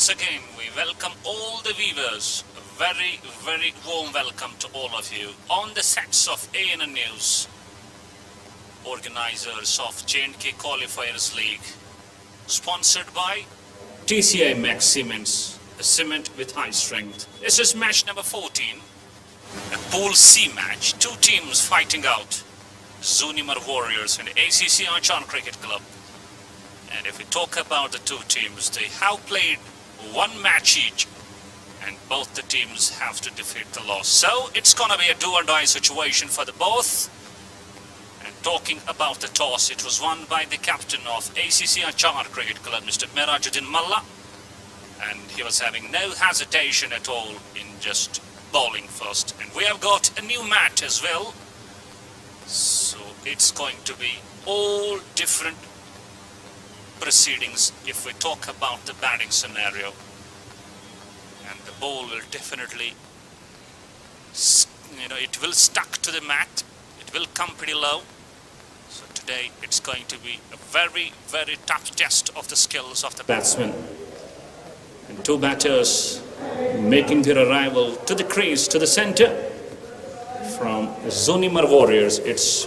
once again, we welcome all the viewers. A very, very warm welcome to all of you on the sets of ANN News, organizers of J&K Qualifiers League, sponsored by TCI Max Cements, a cement with high strength. This is match number 14, a Pool C match. Two teams fighting out, Zoonimar Warriors and ACC Anchar Cricket Club. And if we talk about the two teams, they have played one match each, and both the teams have to defeat the loss. So it's gonna be a do or die situation for the both. And talking about the toss, it was won by the captain of ACC Anchar Cricket Club, Mr. Merajuddin Malla, and he was having no hesitation at all in just bowling first. And we have got a new mat as well, so it's going to be all different proceedings if we talk about the batting scenario. And the ball will definitely, it will stuck to the mat, it will come pretty low. So today it's going to be a very, very tough test of the skills of the batsmen. And two batters making their arrival to the crease, to the center. From Zoonimar Warriors, it's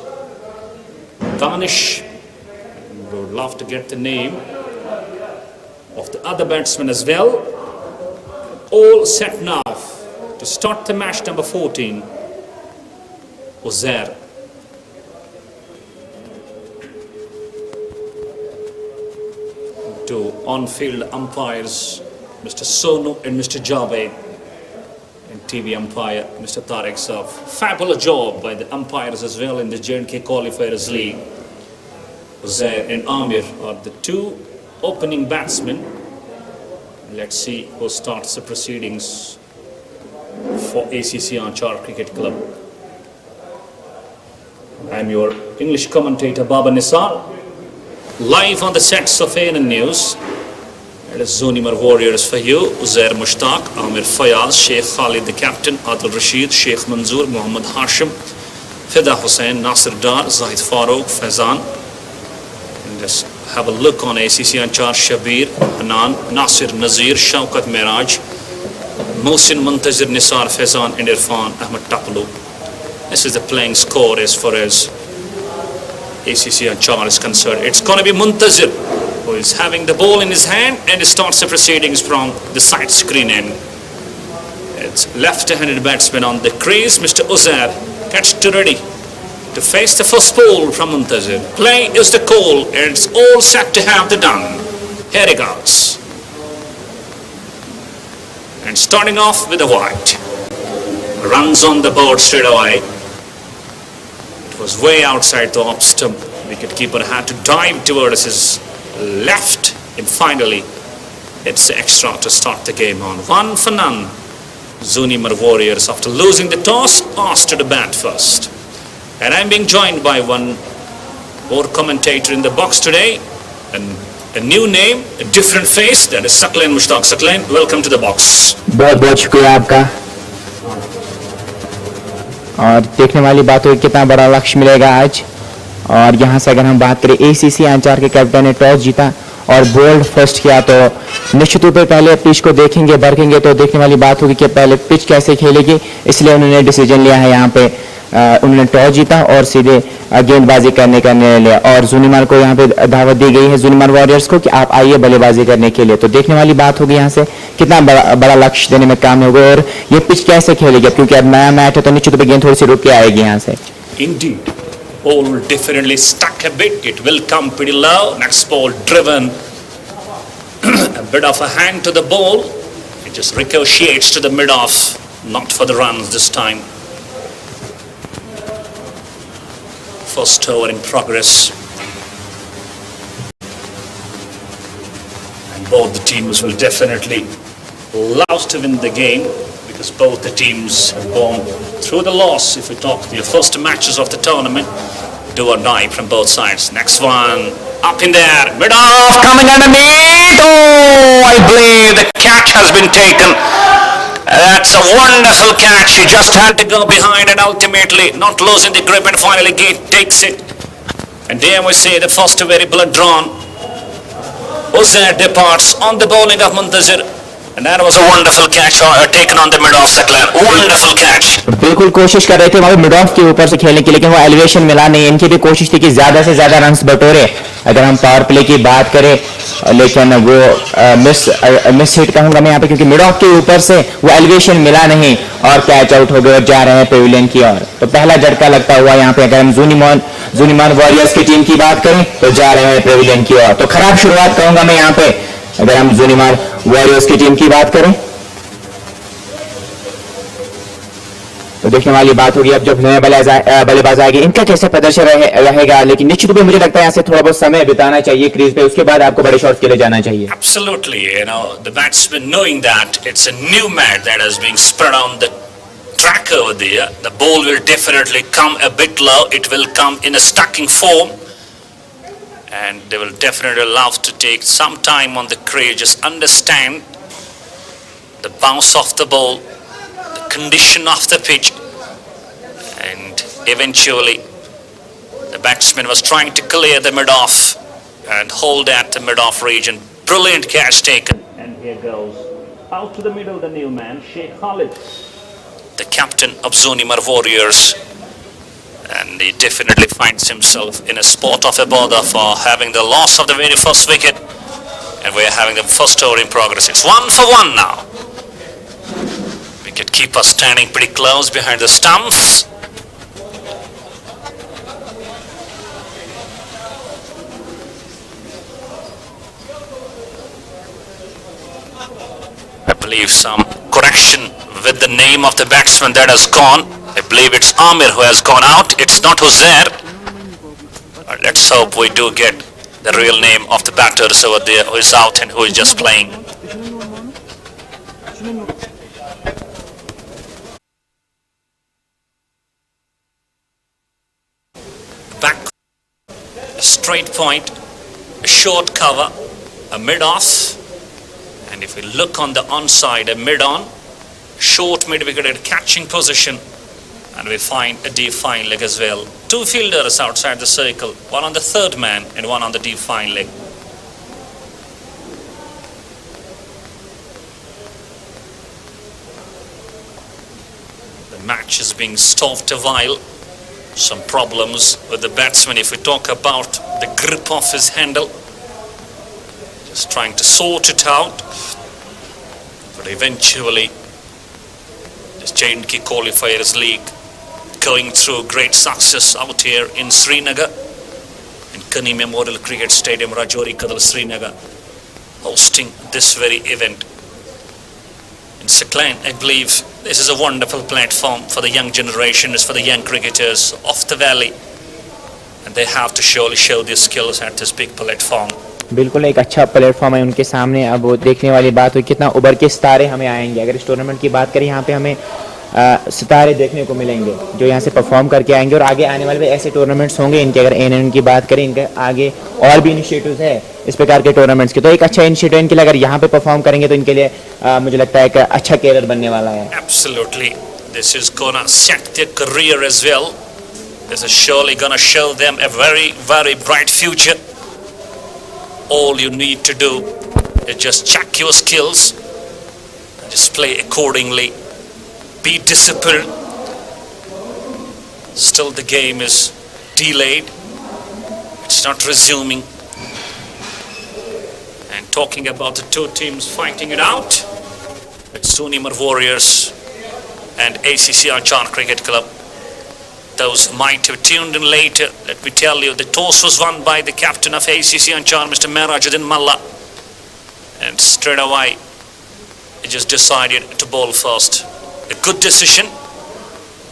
Danish. We would love to get the name of the other batsman as well. All set now to start the match number 14. Uzair. To on-field umpires, Mr. Sonu and Mr. Javed. And TV umpire, Mr. Tariq Saf. Fabulous job by the umpires as well in the J&K Qualifiers League. Uzair and Amir are the two opening batsmen. Let's see who starts the proceedings for ACC Anchar Cricket Club. I'm your English commentator Baba Nisar, live on the sets of ANN News. It is Zoonimar Warriors for you. Uzair Mushtaq, Amir Fayaz, Sheikh Khalid the captain, Adil Rashid, Sheikh Manzoor, Muhammad Hashim, Fida Hussain, Nasir Dar, Zahid Farooq, Faizan. Just have a look on ACC Anchar, Shabir, Hanan, Nasir Nazir, Shaukat Miraj, Mohsin Muntazir, Nisar Faizan and Irfan Ahmed Tapalu. This is the playing score as far as ACC Anchar is concerned. It's going to be Muntazir who is having the ball in his hand and starts the proceedings from the side screen end. It's left-handed batsman on the crease. Mr. Uzair gets to ready to face the first ball from Muntazir. Play is the call, and it's all set to have the done. Here he goes. And starting off with a wide. Runs on the board straight away. It was way outside the off stump. Wicketkeeper had to dive towards his left, and finally it's extra to start the game on. 1 for none. Zoonimar Warriors, after losing the toss, asked to the bat first. And I'm being joined by one more commentator in the box today, and a new name, a different face, that is Saqlain Mushtaq. Saqlain, welcome to the box. बहुत शुक्रिया आपका। और देखने वाली बात हो कितना बड़ा लक्ष्य मिलेगा आज। और यहाँ से अगर हम बात करें, ACC आंचार के कैप्टन ने टॉस जीता और बोल्ड फर्स्ट किया, तो निश्चित रूप से पहले पिच को देखेंगे, बरकेंगे, तो देखने वाली बात होगी कि पहले पिच कैसे खेलेगी, इसलिए उन्होंने डिसीजन लिया है। यहाँ पे उन्होंने टॉस जीता और सीधे गेंदबाजी करने का निर्णय लिया। और ज़ूनिमार को यहाँ पे दावत दी गई है, ज़ूनिमार वॉरियर्स को, कि आप आइए बल्लेबाजी करने के लिए। तो देखने वाली बात होगी यहाँ से कितना बड़ा लक्ष्य देने में काम होगा और ये पिच कैसे खेलेगी, क्योंकि अब नया मैच है तो निश्चित रूप से गेंद थोड़ी सी रुक के आएगी यहाँ से। Indeed, ball definitely stuck a bit. It will come pretty low. Next ball driven. A bit of a hang to the ball. It just ricochets to the mid-off. Not for the runs this time. First over in progress. And both the teams will definitely love to win the game, because both the teams have gone through the loss. If we talk the first matches of the tournament, do or die from both sides. Next one, up in there, mid-off, coming underneath. Oh, I believe the catch has been taken. That's a wonderful catch. He just had to go behind and ultimately not losing the grip, and finally Gate takes it. And there we see the first very blood drawn. Uzair departs on the bowling of Muntazir. And that was a wonderful catch taken on the mid-off sector. Wonderful catch. बिल्कुल कोशिश कर रहे थे वहाँ mid of के ऊपर से खेलने की, लेकिन वो एलिवेशन मिला नहीं। इनकी भी कोशिश थी कि ज्यादा से ज्यादा रन्स बटोरे अगर हम पावर प्ले की बात करें, लेकिन वो मिस हिट कहूंगा मैं यहाँ पे, क्योंकि मिड ऑफ के ऊपर से वो एलिवेशन मिला नहीं और कैच आउट हो गए और जा रहे हैं पेविलियन की ओर। तो पहला झटका लगता हुआ यहाँ पे अगर हम जूनिमार वॉरियर्स की टीम की बात करें तो जा रहे हैं पेविलियन की ओर। तो खराब शुरुआत कहूंगा मैं यहाँ पे अगर हम जूनिमार वॉरियर्स की टीम की बात करें। तो देखने वाली बात होगी अब जब नए बल्लेबाज आएंगे इनका कैसे प्रदर्शन रहेगा, लेकिन निश्चित रूप से मुझे लगता है यहाँ से थोड़ा बहुत समय बिताना चाहिए क्रीज पे, उसके बाद आपको बड़े शॉट्स के लिए जाना चाहिए। Absolutely, you know, the batsman knowing that it's a new mat that is being spread on the track over there, the ball will definitely come a bit low, it will come in a stacking form, and they will definitely love to take some time on the crease, just understand the bounce of the ball, the condition of the pitch, and eventually the batsman was trying to clear the mid-off and hold at the mid-off region. Brilliant catch taken. And here goes out to the middle the new man, Sheikh Khalid, the captain of Zoonimar Warriors, and he definitely finds himself in a spot of a bother for having the loss of the very first wicket, and we are having the first over in progress. It's 1 for 1 now. Wicket keeper standing pretty close behind the stumps. I believe some correction with the name of the batsman that has gone. I believe it's Amir who has gone out. It's not Huzair. Let's hope we do get the real name of the batters over there who is out and who is just playing. Back, a straight point, a short cover, a mid-off, and if we look on the onside, a mid-on, short mid-wicket at catching position, and we find a deep fine leg as well. Two fielders outside the circle, one on the third man and one on the deep fine leg. The match is being stopped a while. Some problems with the batsman if we talk about the grip of his handle. Just trying to sort it out. But eventually, this J&K Qualifiers League going through great success out here in Srinagar, in Kani Memorial Cricket Stadium, Rajouri Kadal, Srinagar, hosting this very event. In Siklan, I believe this is a wonderful platform for the young generation, it's for the young cricketers of the valley, and they have to surely show their skills at this big platform. बिल्कुल एक अच्छा platform है उनके सामने। अब वो देखने वाली बात हुई कितना उभर के सितारे हमें आएंगे। अगर इस टूर्नामेंट की बात करें यहाँ पे हमें सितारे देखने को मिलेंगे जो यहाँ से परफॉर्म करके आएंगे, और आगे आने वाले ऐसे टूर्नामेंट्स होंगे इनके। अगर एन की बात करें, इनके आगे और भी इनिशिएटिव्स है इस प्रकार के टूर्नामेंट्स के, तो एक अच्छा इनिशिएटिव इनके लिए अगर यहाँ पे परफॉर्म करेंगे तो इनके लिए मुझे लगता है एक अच्छा कैरियर बनने वाला है। Absolutely, this is gonna set their career as well. This is surely gonna show them a very, very bright future. All you need to do is just check your skills, just play accordingly, be disciplined. Still the game is delayed, it's not resuming. And talking about the two teams fighting it out, it's Zoonimar Warriors and ACC Anchar Cricket Club. Those might have tuned in later. Let me tell you, the toss was won by the captain of ACC Anchar, Mr. Merajuddin Malla. And straight away, he just decided to bowl first. A good decision,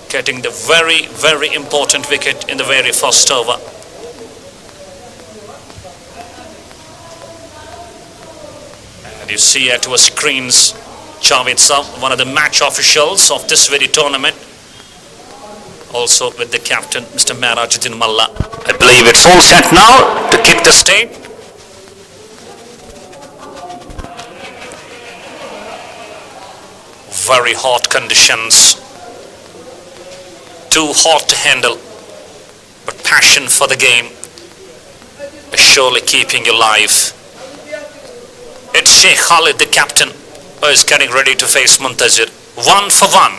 getting the very, very important wicket in the very first over. And you see at our screens, Javed Saab, one of the match officials of this very tournament, also with the captain, Mr. Merajuddin Malla. I believe it's all set now to kick the state. Very hot conditions. Too hot to handle. But passion for the game is surely keeping you alive. It's Sheikh Khalid, the captain, is getting ready to face Muntazir. 1 for 1.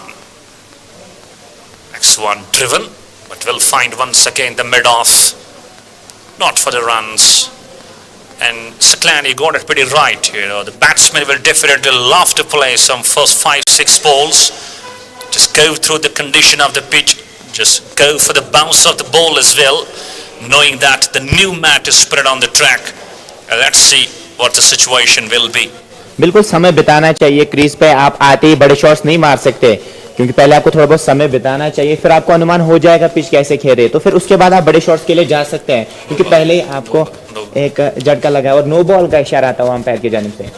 X1 driven, but will find once again the mid-off. Not for the runs. And Saklan, you got it pretty right. The batsmen will definitely love to play some first 5-6 balls. Just go through the condition of the pitch. Just go for the bounce of the ball as well, knowing that the new mat is spread on the track. Let's see what the situation will be. बिल्कुल समय बिताना चाहिए crease पे. आप आते ही बड़े shots नहीं मार सकते, क्योंकि पहले आपको थोड़ा बहुत समय बिताना चाहिए, फिर आपको अनुमान हो जाएगा पिच कैसे खेल रही है, तो फिर उसके बाद आप बड़े शॉट्स के लिए जा सकते हैं, क्योंकि पहले ही आपको एक झटका लगा और नो बॉल का इशारा था वहां पैर की जानिब से.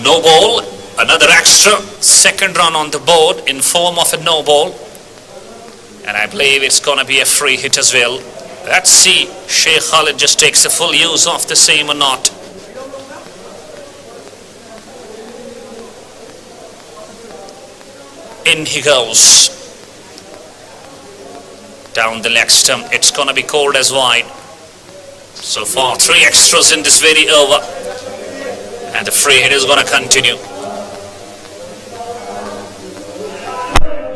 No ball, another extra, second run on the board in form of a no ball, and I believe it's going to be a free hit as well. Let's see Sheikh Khalid just takes the full use of the same or not. In he goes. Down the leg stump. It's going to be called as wide. So far, 3 extras in this very over. And the free hit is going to continue.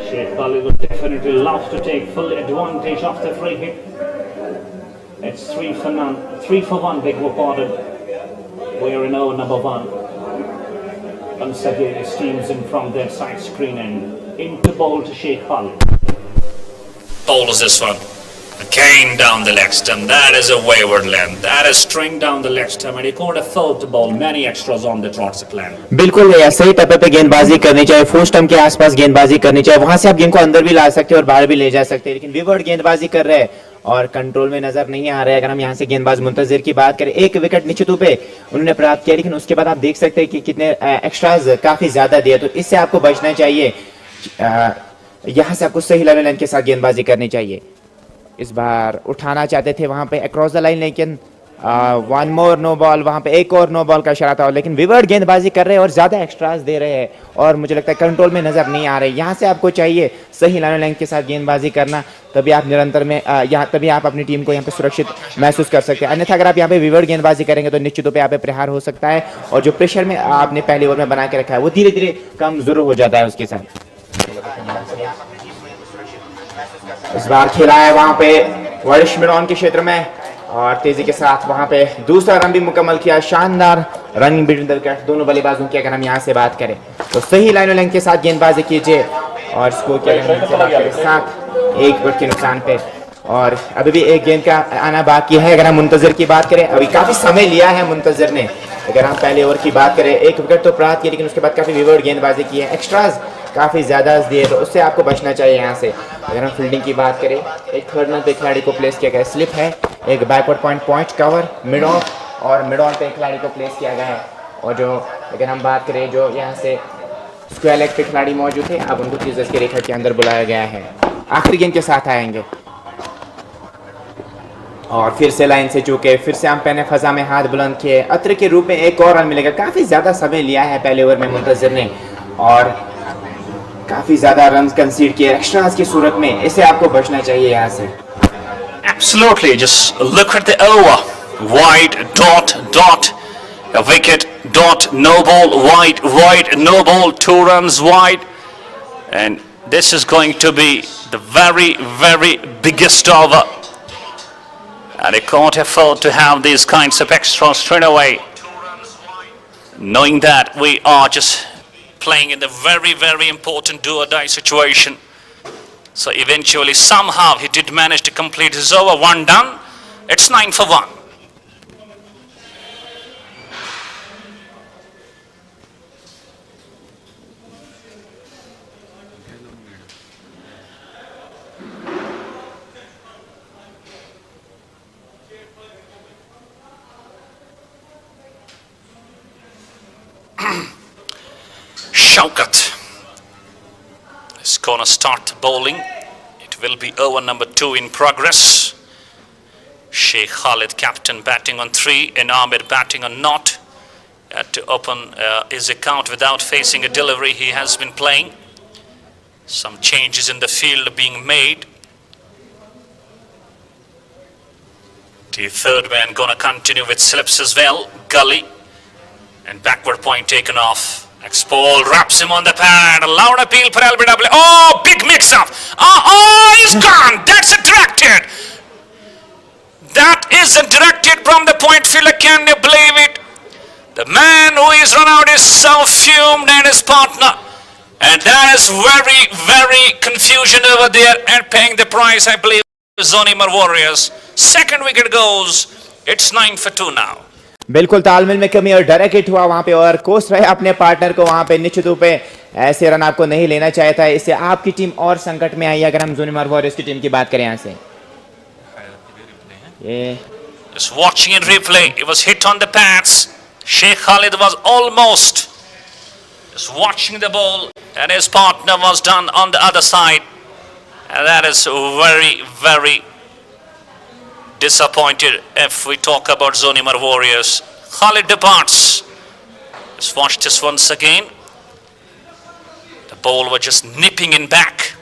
Sheikh Khalid would definitely love to take full advantage of the free hit. It's 3 for none. 3 for 1, beg your pardon. We're in over number 1. Once again, his team's in from their side screen and into ball to Sheikh Khalid. Ball is this one. Again down the leg stump. That is a wayward length. That is string down the leg stump, and he caught a foul to ball. Many extras on the trot plan. बिल्कुल सही टप्पे पे गेंदबाजी करनी चाहिए, four stump के आसपास गेंदबाजी करनी चाहिए, वहां से आप गेंद को अंदर भी ला सकते हैं और बाहर भी ले जा सकते हैं, लेकिन विवर्ड गेंदबाजी कर रहे हैं और कंट्रोल में नजर नहीं आ रहा है. अगर हम यहाँ से गेंदबाज मुंतजिर की बात करें, 1 विकेट निश्चित पे उन्होंने प्राप्त किया, लेकिन उसके बाद आप देख सकते हैं कि कितने एक्स्ट्राज काफी ज्यादा दिए, तो इससे आपको बचना चाहिए. यहाँ से आपको सही लाइन के साथ गेंदबाजी करनी चाहिए. इस बार उठाना चाहते थे वहां पे अक्रॉस द लाइन, लेकिन 1 मोर नो बॉल, वहां पे एक और नो बॉल का इशारा था, लेकिन विवर्ड गेंदबाजी कर रहे हैं और ज्यादा एक्स्ट्राज दे रहे हैं और मुझे लगता है कंट्रोल में नजर नहीं आ रहे. यहाँ से आपको चाहिए सही लाइन के साथ गेंदबाजी करना, तभी आप निरंतर में तभी आप अपनी टीम को यहाँ पे सुरक्षित महसूस कर सकते हैं. अन्यथा अगर आप यहाँ पे विवर्ड गेंदबाजी करेंगे तो निश्चित पे यहाँ पे प्रहार हो सकता है, और जो प्रेशर में आपने पहले ओवर में बना के रखा है वो धीरे धीरे कम जरूर हो जाता है उसके साथ. इस बार खेला है वहां पे वर्ष मिडॉन के क्षेत्र में और तेजी के साथ वहां पे दूसरा रन भी मुकम्मल किया. शानदार रनिंग बिटवीन द विकेट दोनों बल्लेबाजों की अगर हम यहाँ से बात करें तो सही लाइन के साथ गेंदबाजी कीजिए और स्कोर के साथ 1 विकेट के नुकसान पे. और अभी भी एक गेंद का आना बाकी है. अगर हम मुंतजिर की बात करें, अभी काफी समय लिया है मुंतजिर ने. अगर हम पहले ओवर की बात करें, 1 विकेट तो प्राप्त किया, लेकिन उसके बाद काफी विवर्ड गेंदबाजी की है, एक्स्ट्राज काफी ज्यादा दिए, तो उससे आपको बचना चाहिए यहाँ से. अगर हम फील्डिंग की बात करें, एक थर्ड नंबर पे खिलाड़ी को प्लेस किया गया है, स्लिप है, एक backward point cover, mid of और मिड ऑन पे खिलाड़ी को प्लेस किया गया है. और जो अगर हम बात करें जो यहाँ से स्क्वायर लेग पे खिलाड़ी मौजूद थे, अब उनको 30 गज की रेखा के अंदर बुलाया गया है. आखिरी गेंद के साथ आएंगे और फिर से लाइन से चूके, फिर से अंपायर ने फजा में हाथ बुलंद किए, अत्र के रूप में एक और रन मिलेगा. काफी ज्यादा समय लिया है पहले ओवर में मुंतजिर ने और काफी ज्यादा रन कंसीड किए एक्स्ट्रास की सूरत में. इसे आपको बचना चाहिए यहाँ से. Absolutely, just look at the over. Wide, dot, a wicket, dot, no ball, wide, no ball, 2 runs wide. And this is going to be the very, very biggest over. And they can't afford to have these kinds of extras straight away, knowing that we are just playing in the very, very important do or die situation. So eventually, somehow, he did manage to complete his over. 1 done. It's 9 for 1. Shaukat is going to start bowling. It will be over number 2 in progress. Sheikh Khalid, captain, batting on 3, and Amir batting on naught. Had to open his account without facing a delivery. He has been playing. Some changes in the field being made. The third man going to continue with slips as well. Gully. And backward point taken off. Next ball wraps him on the pad. A loud appeal for LBW. Oh, big mix-up. He's gone. That's a directed. That is a directed from the point fielder. Can you believe it? The man who is run out is so fumed, and his partner. And there is very, very confusion over there and paying the price, I believe, Zoonimar Warriors. Second wicket goes. It's 9 for 2 now. बिल्कुल तालमेल में कमी और direct hit हुआ वहां पे और coach रहे अपने पार्टनर को वहां पे निश्चित रूप पे ऐसे रन आपको नहीं लेना चाहिए था। इससे आपकी टीम और संकट में आई। अगर हम ज़ूनिमर वॉरियर्स की टीम की बात करें यहाँ से just watching in replay, it was hit on the pads. Sheikh Khalid was almost just watching the ball, and his partner was done on the other side, and that is very, very disappointed if we talk about Zoonimar Warriors. Khalid departs. Just watch this once again. The ball was just nipping in back,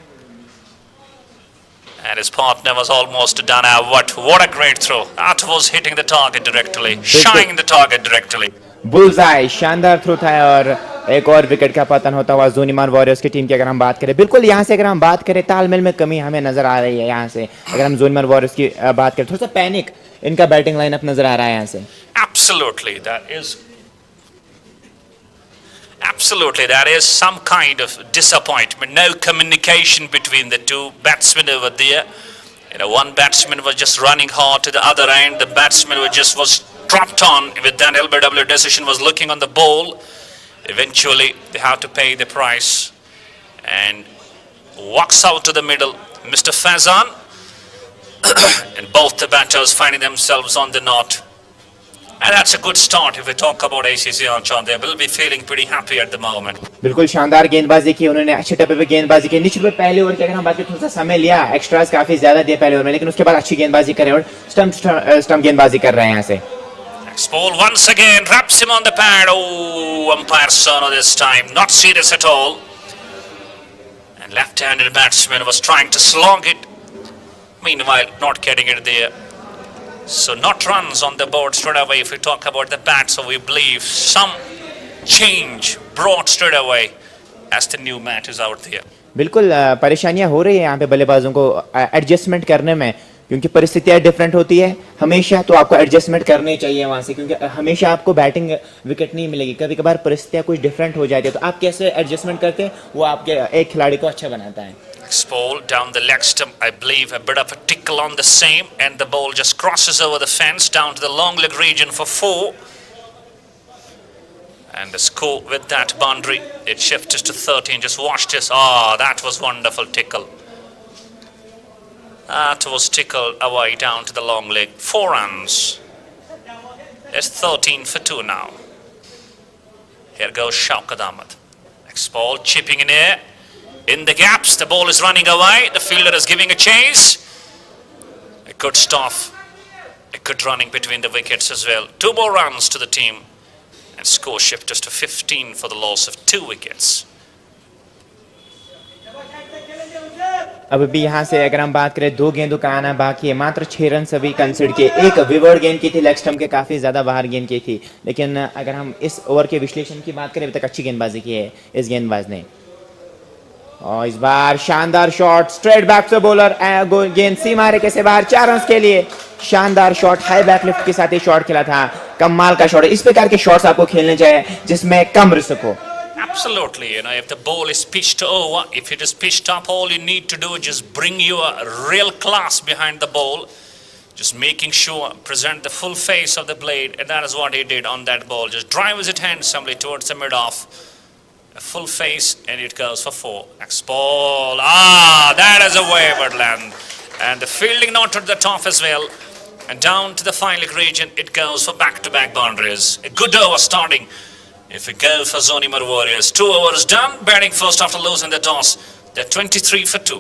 and his partner was almost done out. What a great throw. That was hitting the target directly, shining the target directly. Bullseye शानदार throw था और एक और wicket का पतन होता हुआ ज़ूनिमर warriors की टीम की अगर हम बात करें। बिल्कुल यहाँ से अगर हम बात करें तालमेल में कमी हमें नजर आ रही है। यहाँ से अगर हम ज़ूनिमर वॉरियर्स की बात करें थोड़ा सा पैनिक इनका बैटिंग लाइनअप नजर आ रहा है यहाँ से। Absolutely, that is some kind of disappointment. No communication between the two batsmen over there. You know, one batsman was just running hard to the other end. The batsman was dropped on with that LBW decision, was looking on the ball. Eventually, they have to pay the price and walks out to the middle, Mr. Fazan, and both the batters finding themselves on the knot. And that's a good start if we talk about ACC Anchar. They will be feeling pretty happy at the moment. बिल्कुल शानदार गेंदबाजी की उन्होंने, अच्छे टप्पे पे गेंदबाजी की। निश्चित रूप पहले ओवर की अगर हम बात करें थोड़ा सा समय लिया, एक्स्ट्रास काफी ज्यादा दिए पहले ओवर में, लेकिन उसके बाद अच्छी गेंदबाजी करे और स्टंप गेंदबाजी कर रहे हैं यहाँ से। Next ball once again wraps him on the pad. Oh, umpire Sono this time, not serious at all. And left-handed batsman was trying to slog it. Meanwhile, not getting it there. So not runs on the board straight away if we talk about the bat. So we believe some change brought straight away as the new mat is out there. बिल्कुल परेशानियां हो रही है यहाँ पे बल्लेबाजों को adjustment करने में, क्योंकि परिस्थितियां डिफरेंट होती है हमेशा। तो आपको एडजस्टमेंट करनी चाहिए वहां से, क्योंकि हमेशा आपको बैटिंग विकेट नहीं मिलेगी। कभी कभार परिस्थितियां कुछ डिफरेंट हो जाती है, तो आप कैसे एडजस्टमेंट करते हैं वो आपके एक खिलाड़ी को अच्छा बनाता है। Next ball down the leg stump, I believe a bit of a tickle on the same, and the ball just crosses over the fence down to the long leg region for 4. And the score with that boundary, it shifts to 13. Just watch this. That was wonderful tickle. That was tickled away down to the long leg. 4 runs. It's 13 for 2 now. Here goes Shaukat Ahmed. Next ball chipping in air. In the gaps, the ball is running away. The fielder is giving a chase. A good stop. A good running between the wickets as well. 2 more runs to the team. And score shifts to 15 for the loss of 2 wickets. अब भी यहाँ से अगर हम बात करें 2 गेंदों का आना बाकी है, मात्र 6 रन सभी कंसिडर किए। एक विवर्ड गेंद की थी, लेग स्टंप के काफी ज्यादा बाहर गेंद की थी, लेकिन अगर हम इस ओवर के विश्लेषण की बात करें अभी तक अच्छी गेंदबाजी की है इस गेंदबाज ने। और इस बार शानदार शॉट स्ट्रेट बैक से बॉलर, गेंद सीमा रेखा से बाहर 4 रन के लिए। शानदार शॉट, हाई बैक लिफ्ट के साथ ये शॉट खेला था, कमाल का शॉट है। इस प्रकार के शॉट्स आपको खेलने चाहिए जिसमें कम रिस्क हो। Absolutely, you know, if the ball is pitched over, if it is pitched up, all you need to do is just bring your real class behind the ball, just making sure present the full face of the blade, and that is what he did on that ball. Just drives it handsomely towards the mid-off. A full face, and it goes for 4. Next ball. That is a wayward land. And the fielding not at the top as well. And down to the final region, it goes for back-to-back boundaries. A good over starting. If we go for Zoonimar Warriors, 2 overs done. Batting first after losing the toss. They're 23 for 2.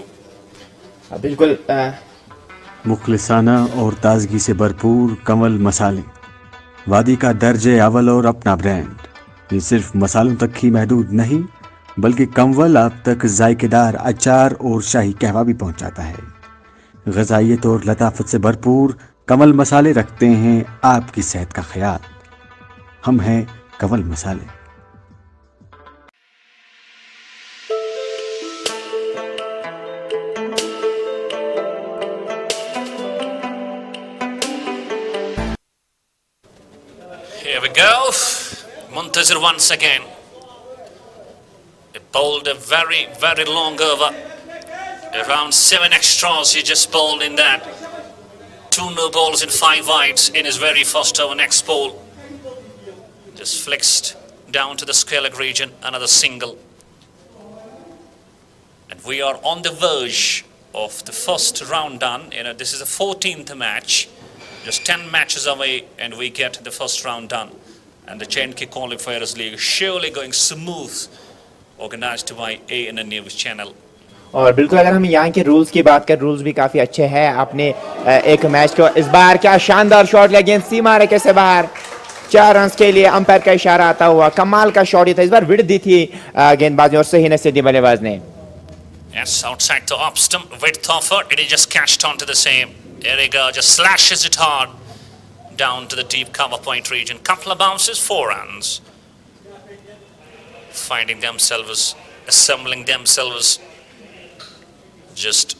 बिल्कुल मुखलिसाना और ताजगी से भरपूर कमल मसाले, वादी का दर्जे अव्वल और अपना ब्रांड। ये सिर्फ मसालों तक ही महदूद नहीं, बल्कि कमवल आप तक जायकेदार अचार और शाही कहवा भी पहुंचाता है। ग़िज़ाइयत और लताफत से भरपूर कमल मसाले रखते हैं आपकी सेहत का ख्याल। हम हैं कमल मसाले। Here we go. Muntazir once again. He bowled a very, very long over. Around 7 extras he just bowled in that. 2 no balls in 5 wides in his very first over. Next ball just flexed down to the square leg region. Another single. And we are on the verge of the first round done. This is the 14th match. Just 10 matches away and we get the first round done. And the J&K Qualifiers League surely going smooth, organized by A&N News Channel. और बिल्कुल अगर हम यहाँ के rules की बात करें, rules भी काफ़ी अच्छे हैं। आपने एक मैच को इस बार क्या शानदार शॉट लिया, गेंद सीमा रेखा से बाहर, 4 रन के लिए अंपायर का इशारा आता हुआ। कमाल का शॉट ही था, इस बार विड्थ दी थी गेंदबाज और सही नसीब दी बल्लेबाज ने। Yes, outside the off stump, width offer, it is just cashed onto the same. There we go, just slashes it hard down to the deep cover point region. Couple of bounces, 4 runs. Finding themselves, assembling themselves just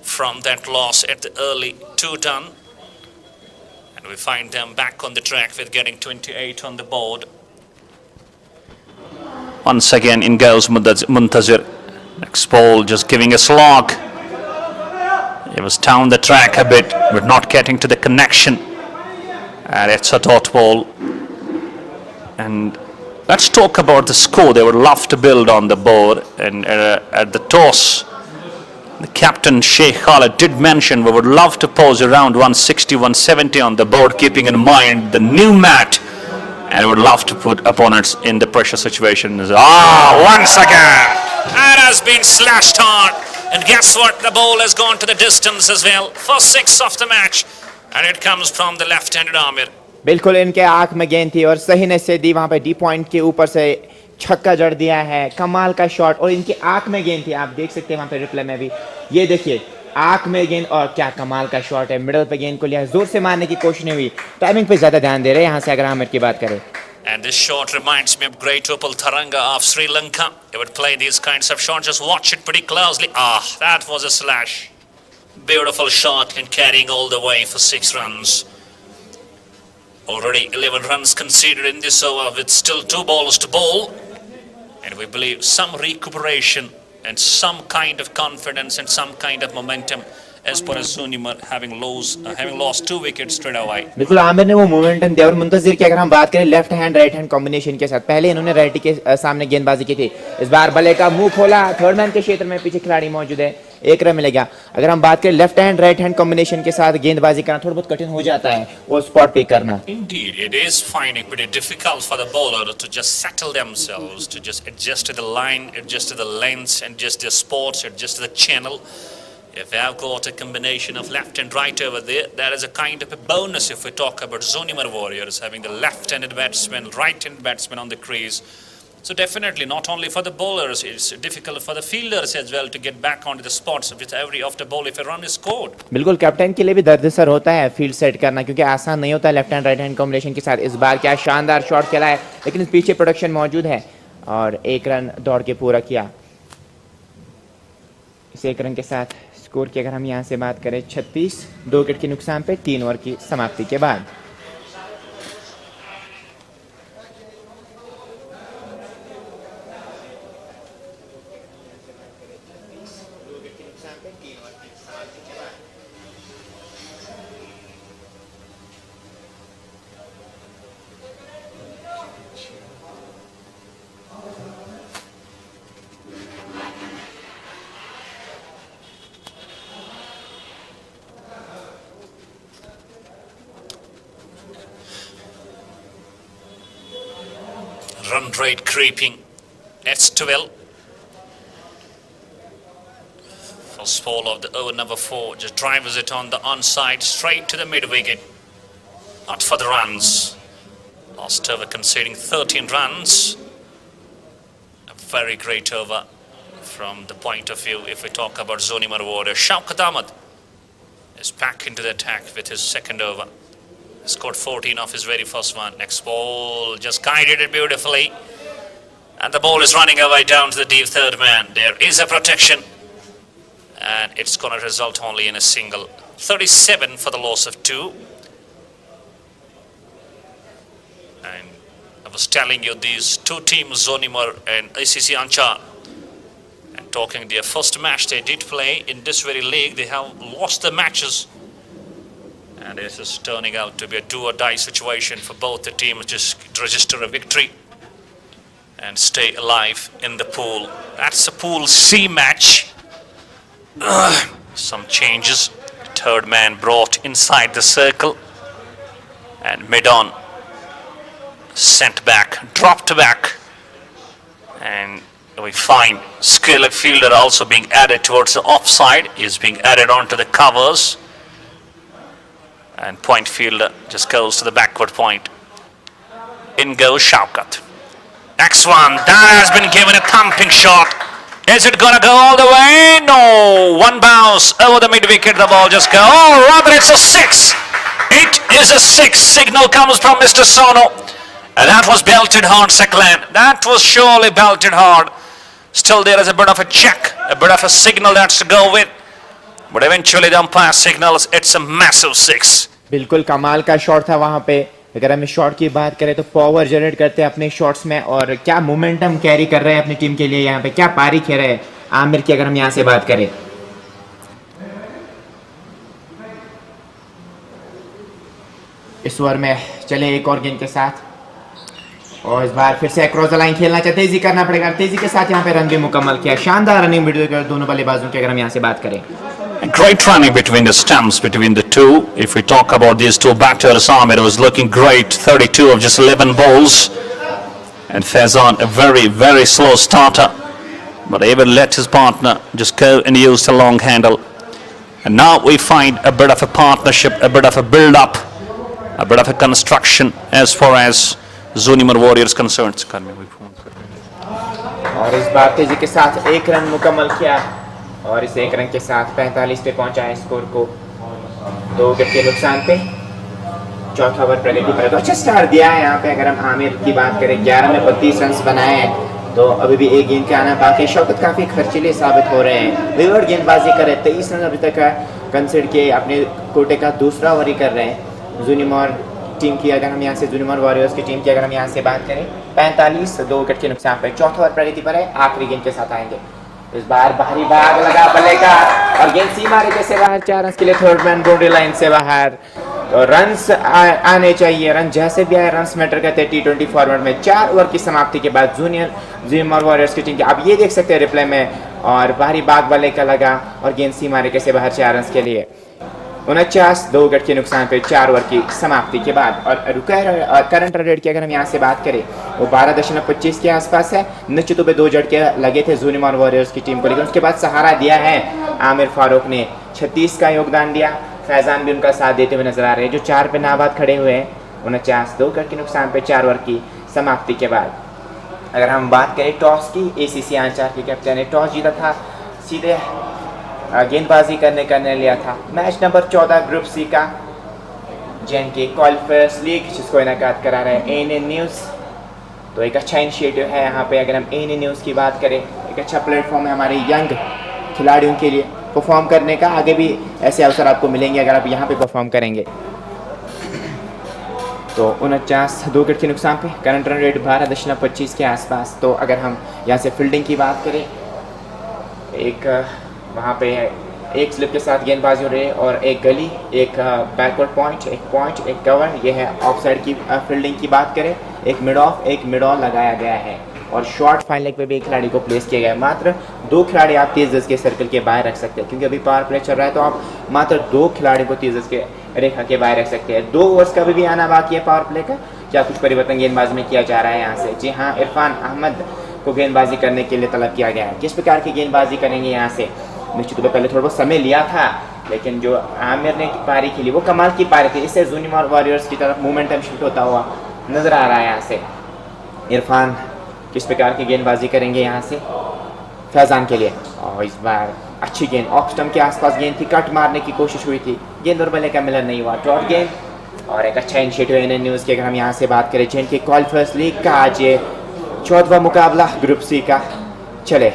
from that loss at the early 2 done. And we find them back on the track with getting 28 on the board. Once again in goes Muntazir. Next ball just giving a slog. It was down the track a bit, but not getting to the connection. And it's a dot ball. And let's talk about the score. They would love to build on the board. And at the toss, the captain Sheikh Khalid did mention we would love to pose around 160, 170 on the board, keeping in mind the new mat. And would love to put opponents in the pressure situation. Once again, that has been slashed hard. And guess what? The ball has gone to the distance as well. First 6 of the match. And it comes from the left-handed Amir. बिल्कुल इनके आंख में गेंद थी और सही ने से दी, वहां पे डी पॉइंट के ऊपर से छक्का जड़ दिया है। कमाल का शॉट, और इनकी आंख में गेंद थी, आप देख सकते हैं वहां पे रिप्ले में भी। ये देखिए आंख में गेंद, और क्या कमाल का शॉट है। मिडल पे गेंद को लिया, जोर से मारने की कोशिश नहीं हुई। टाइमिंग पे ज्यादा ध्यान दे रहे हैं यहाँ से अगर आमिर की बात करें। And this shot reminds me of Great Upal Taranga of Sri Lanka. They would play these kinds of shots. Just watch it pretty closely. That was a slash. Beautiful shot and carrying all the way for 6 runs. Already 11 runs conceded in this over with still 2 balls to bowl. And we believe some recuperation and some kind of confidence and some kind of momentum as per as Zoonimar having lost 2 wickets straight away. बिल्कुल आमिर ने वो momentum दिया। और मुंतजिर की अगर हम बात करें left hand right hand combination के साथ, पहले इन्होंने राइटी के सामने गेंदबाजी की थी, इस बार बल्ले का मुंह खोला, थर्ड मैन के क्षेत्र में पीछे खिलाड़ी मौजूद है, 1 रन मिलेगा। अगर हम बात करें left hand right hand combination के साथ गेंदबाजी करना थोड़ा बहुत कठिन हो जाता है, वो स्पॉट पिक करना। Indeed, it is finding pretty difficult for the bowler to just settle themselves, to just adjust to the line, adjust to the lengths, adjust to the spots, adjust to the channel. If they have got a combination of left and right over there, that is a kind of a bonus if we talk about Zoonimar Warriors having the left-handed batsman, right-handed batsman on the crease. So definitely not only for the bowlers, it's difficult for the fielders as well to get back onto the spots with every off the ball if a run is scored. बिल्कुल captain के लिए भी दर्द-सर होता है field set करना, क्योंकि आसान नहीं होता left hand right hand combination के साथ। इस बार क्या शानदार शॉट खेला है, लेकिन पीछे प्रोडक्शन मौजूद है और 1 रन दौड़ के पूरा किया। इस 1 रन के साथ स्कोर की अगर हम यहाँ से बात करें 36, 2 विकेट के नुकसान पे 3 ओवर की समाप्ति के बाद। Run rate creeping. That's 12. First ball of the over number 4 just drives it on the onside straight to the mid wicket. Not for the runs. Last over conceding 13 runs. A very great over from the point of view if we talk about Zoonimar Warrior. Shaukat Ahmed is back into the attack with his second over. Scored 14 off his very first one. Next ball, just guided it beautifully. And the ball is running away down to the deep third man. There is a protection. And it's going to result only in a single. 37 for the loss of 2. And I was telling you, these two teams, Zoonimar and ACC Anchar, and talking their first match they did play in this very league, they have lost the matches. And this is turning out to be a do or die situation for both the teams. Just register a victory and stay alive in the pool. That's a Pool C match. Some changes. Third man brought inside the circle. And mid-on. Sent back. Dropped back. And we find skill fielder also being added towards the offside. Is being added onto the covers. And point fielder just goes to the backward point. In goes Shaukat. Next one, that has been given a thumping shot. Is it gonna go all the way? No. One bounce over the mid wicket. The ball just goes. Oh, rather it's a 6. It is a 6. Signal comes from Mr. Sono. And that was belted hard, Seklan. That was surely belted hard. Still there is a bit of a check, a bit of a signal that's to go with. But eventually the umpire signals it's a massive 6. बिल्कुल कमाल का shot था वहां पे. अगर हम इस shot की बात करें तो पावर जनरेट करते हैं अपने शॉट्स में और क्या मोमेंटम कैरी कर रहे हैं अपनी टीम के लिए. यहाँ पे क्या पारी खेल रहे हैं आमिर की अगर हम यहाँ से बात करें. इस ओवर में चले एक और गेंद के साथ और इस बार फिर से अक्रॉस द लाइन खेलना चाहिए. तेजी करना पड़ेगा. तेजी के साथ यहाँ पे रन भी मुकम्मल किया. शानदार रनिंग वीडियो दोनों बल्लेबाजों की अगर हम यहाँ से बात करें. Great running between the stumps, between the two. If we talk about these two batters, Amir was looking great. 32 of just 11 balls. And Faizan, a very, very slow starter. But even let his partner just go and use the long handle. And now we find a bit of a partnership, a bit of a build-up, a bit of a construction as far as Zoonimar Warriors concerned. और इस बार तेजी के साथ एक run मुकम्मल किया और इस एक रन के साथ 45 पे पहुंचा है स्कोर को 2 विकेट के नुकसान पे. चौथा ओवर प्रगति पर तो अच्छा स्टार्ट दिया है यहाँ पे. अगर हम आमिर की बात करें 11 में 32 रन बनाए हैं तो अभी भी एक गेंद के आना बाकी. शौकत काफी खर्चीले साबित हो रहे हैं. विकेट गेंदबाजी कर रहे हैं. 23 रन अभी तक कंसिडर किए अपने कोटे का दूसरा ओवर ही कर रहे हैं. ज़ूनिमर टीम की अगर हम यहाँ से ज़ूनिमर वॉरियर्स की टीम की अगर हम यहाँ से बात करें 45 2 विकेट के नुकसान पे. चौथा ओवर प्रगति पर है. आखिरी गेंद के साथ आएंगे. इस बार बाहरी भाग लगा बल्ले का और गेंद सीमा रेखा से बाहर. 4 रन के लिए थर्ड मैन बाउंड्री लाइन से बाहर. तो रन्स आने चाहिए. रन जैसे भी आए रन्स मैटर करते हैं T20 फॉर्मेट में. 4 ओवर की समाप्ति के बाद ज़ूनिमर वॉरियर्स की टीम की आप ये देख सकते हैं रिप्ले में. और बाहरी भाग बल्ले का लगा और गेंद सीमा रेखा से बाहर 4 रन के लिए. 49 2 विकेट के नुकसान पे 4 ओवर की समाप्ति के बाद. और करंट रन रेट की अगर हम यहाँ से बात करें वो 12.25 के आसपास है. निश्चितों पे 2 झटके लगे थे ज़ूनिमर वॉरियर्स की टीम को लेकिन उसके बाद सहारा दिया है आमिर फारूक ने. 36 का योगदान दिया. फैजान भी उनका साथ देते हुए नजर आ रहे हैं जो 4 पे नाबाद खड़े हुए हैं. 49 2 विकेट के नुकसान पे 4 ओवर की समाप्ति के बाद. अगर हम बात करें टॉस की, ACC आंचार के कैप्टन ने टॉस जीता था. सीधे गेंदबाजी करने लिया था. मैच नंबर 14 ग्रुप सी का J&K Qualifiers लीग जिसको इनाकाद करा रहे हैं ANN न्यूज़. तो एक अच्छा इनिशिएटिव है यहाँ पे. अगर हम ANN न्यूज़ की बात करें एक अच्छा प्लेटफॉर्म है हमारे यंग खिलाड़ियों के लिए परफॉर्म करने का. आगे भी ऐसे अवसर आपको मिलेंगे अगर आप यहाँ पे परफॉर्म करेंगे. तो 49 2 विकेट के नुकसान पे करंट रन रेट 12.25 के आसपास. तो अगर हम यहाँ से फील्डिंग की बात करें एक वहाँ पे एक स्लिप के साथ गेंदबाजी हो रही है और एक गली, एक बैकवर्ड पॉइंट, एक कवर. ये है ऑफ साइड की फील्डिंग की बात करें. एक मिड ऑफ एक मिड ऑन लगाया गया है और शॉर्ट फाइन लेग पे भी एक खिलाड़ी को प्लेस किया गया है. मात्र 2 खिलाड़ी आप 30 गज के सर्कल के बाहर रख सकते हैं क्योंकि अभी पावर प्ले चल रहा है. तो आप मात्र 2 खिलाड़ी को 30 गज के रेखा के बाहर रख सकते हैं. 2 ओवर्स का भी आना बाकी है पावर प्ले का. क्या कुछ परिवर्तन गेंदबाजी में किया जा रहा है यहाँ से? जी हाँ, इरफान अहमद को गेंदबाजी करने के लिए तलब किया गया है. किस प्रकार की गेंदबाजी करेंगे यहाँ से? निश्चित तौर पर पहले थोड़ा बहुत समय लिया था लेकिन जो आमिर ने पारी खेली वो कमाल की पारी थी. इससे ज़ूनिमर वॉरियर्स की तरफ मोमेंटम शिफ्ट होता हुआ नजर आ रहा है. यहाँ से इरफान किस प्रकार की गेंदबाजी करेंगे यहाँ से फैजान के लिए. और इस बार अच्छी गेंद ऑफ स्टंप के आसपास गेंद थी. कट मारने की कोशिश हुई थी. गेंद और बल्ले का मिलन नहीं हुआ. डॉट गेंद और एक अच्छा इनिशिएटिव है इन न्यूज़ की अगर हम यहाँ से बात करें J&K क्वालिफायर्स लीग का आज ये 14वां मुकाबला ग्रुप सी का चले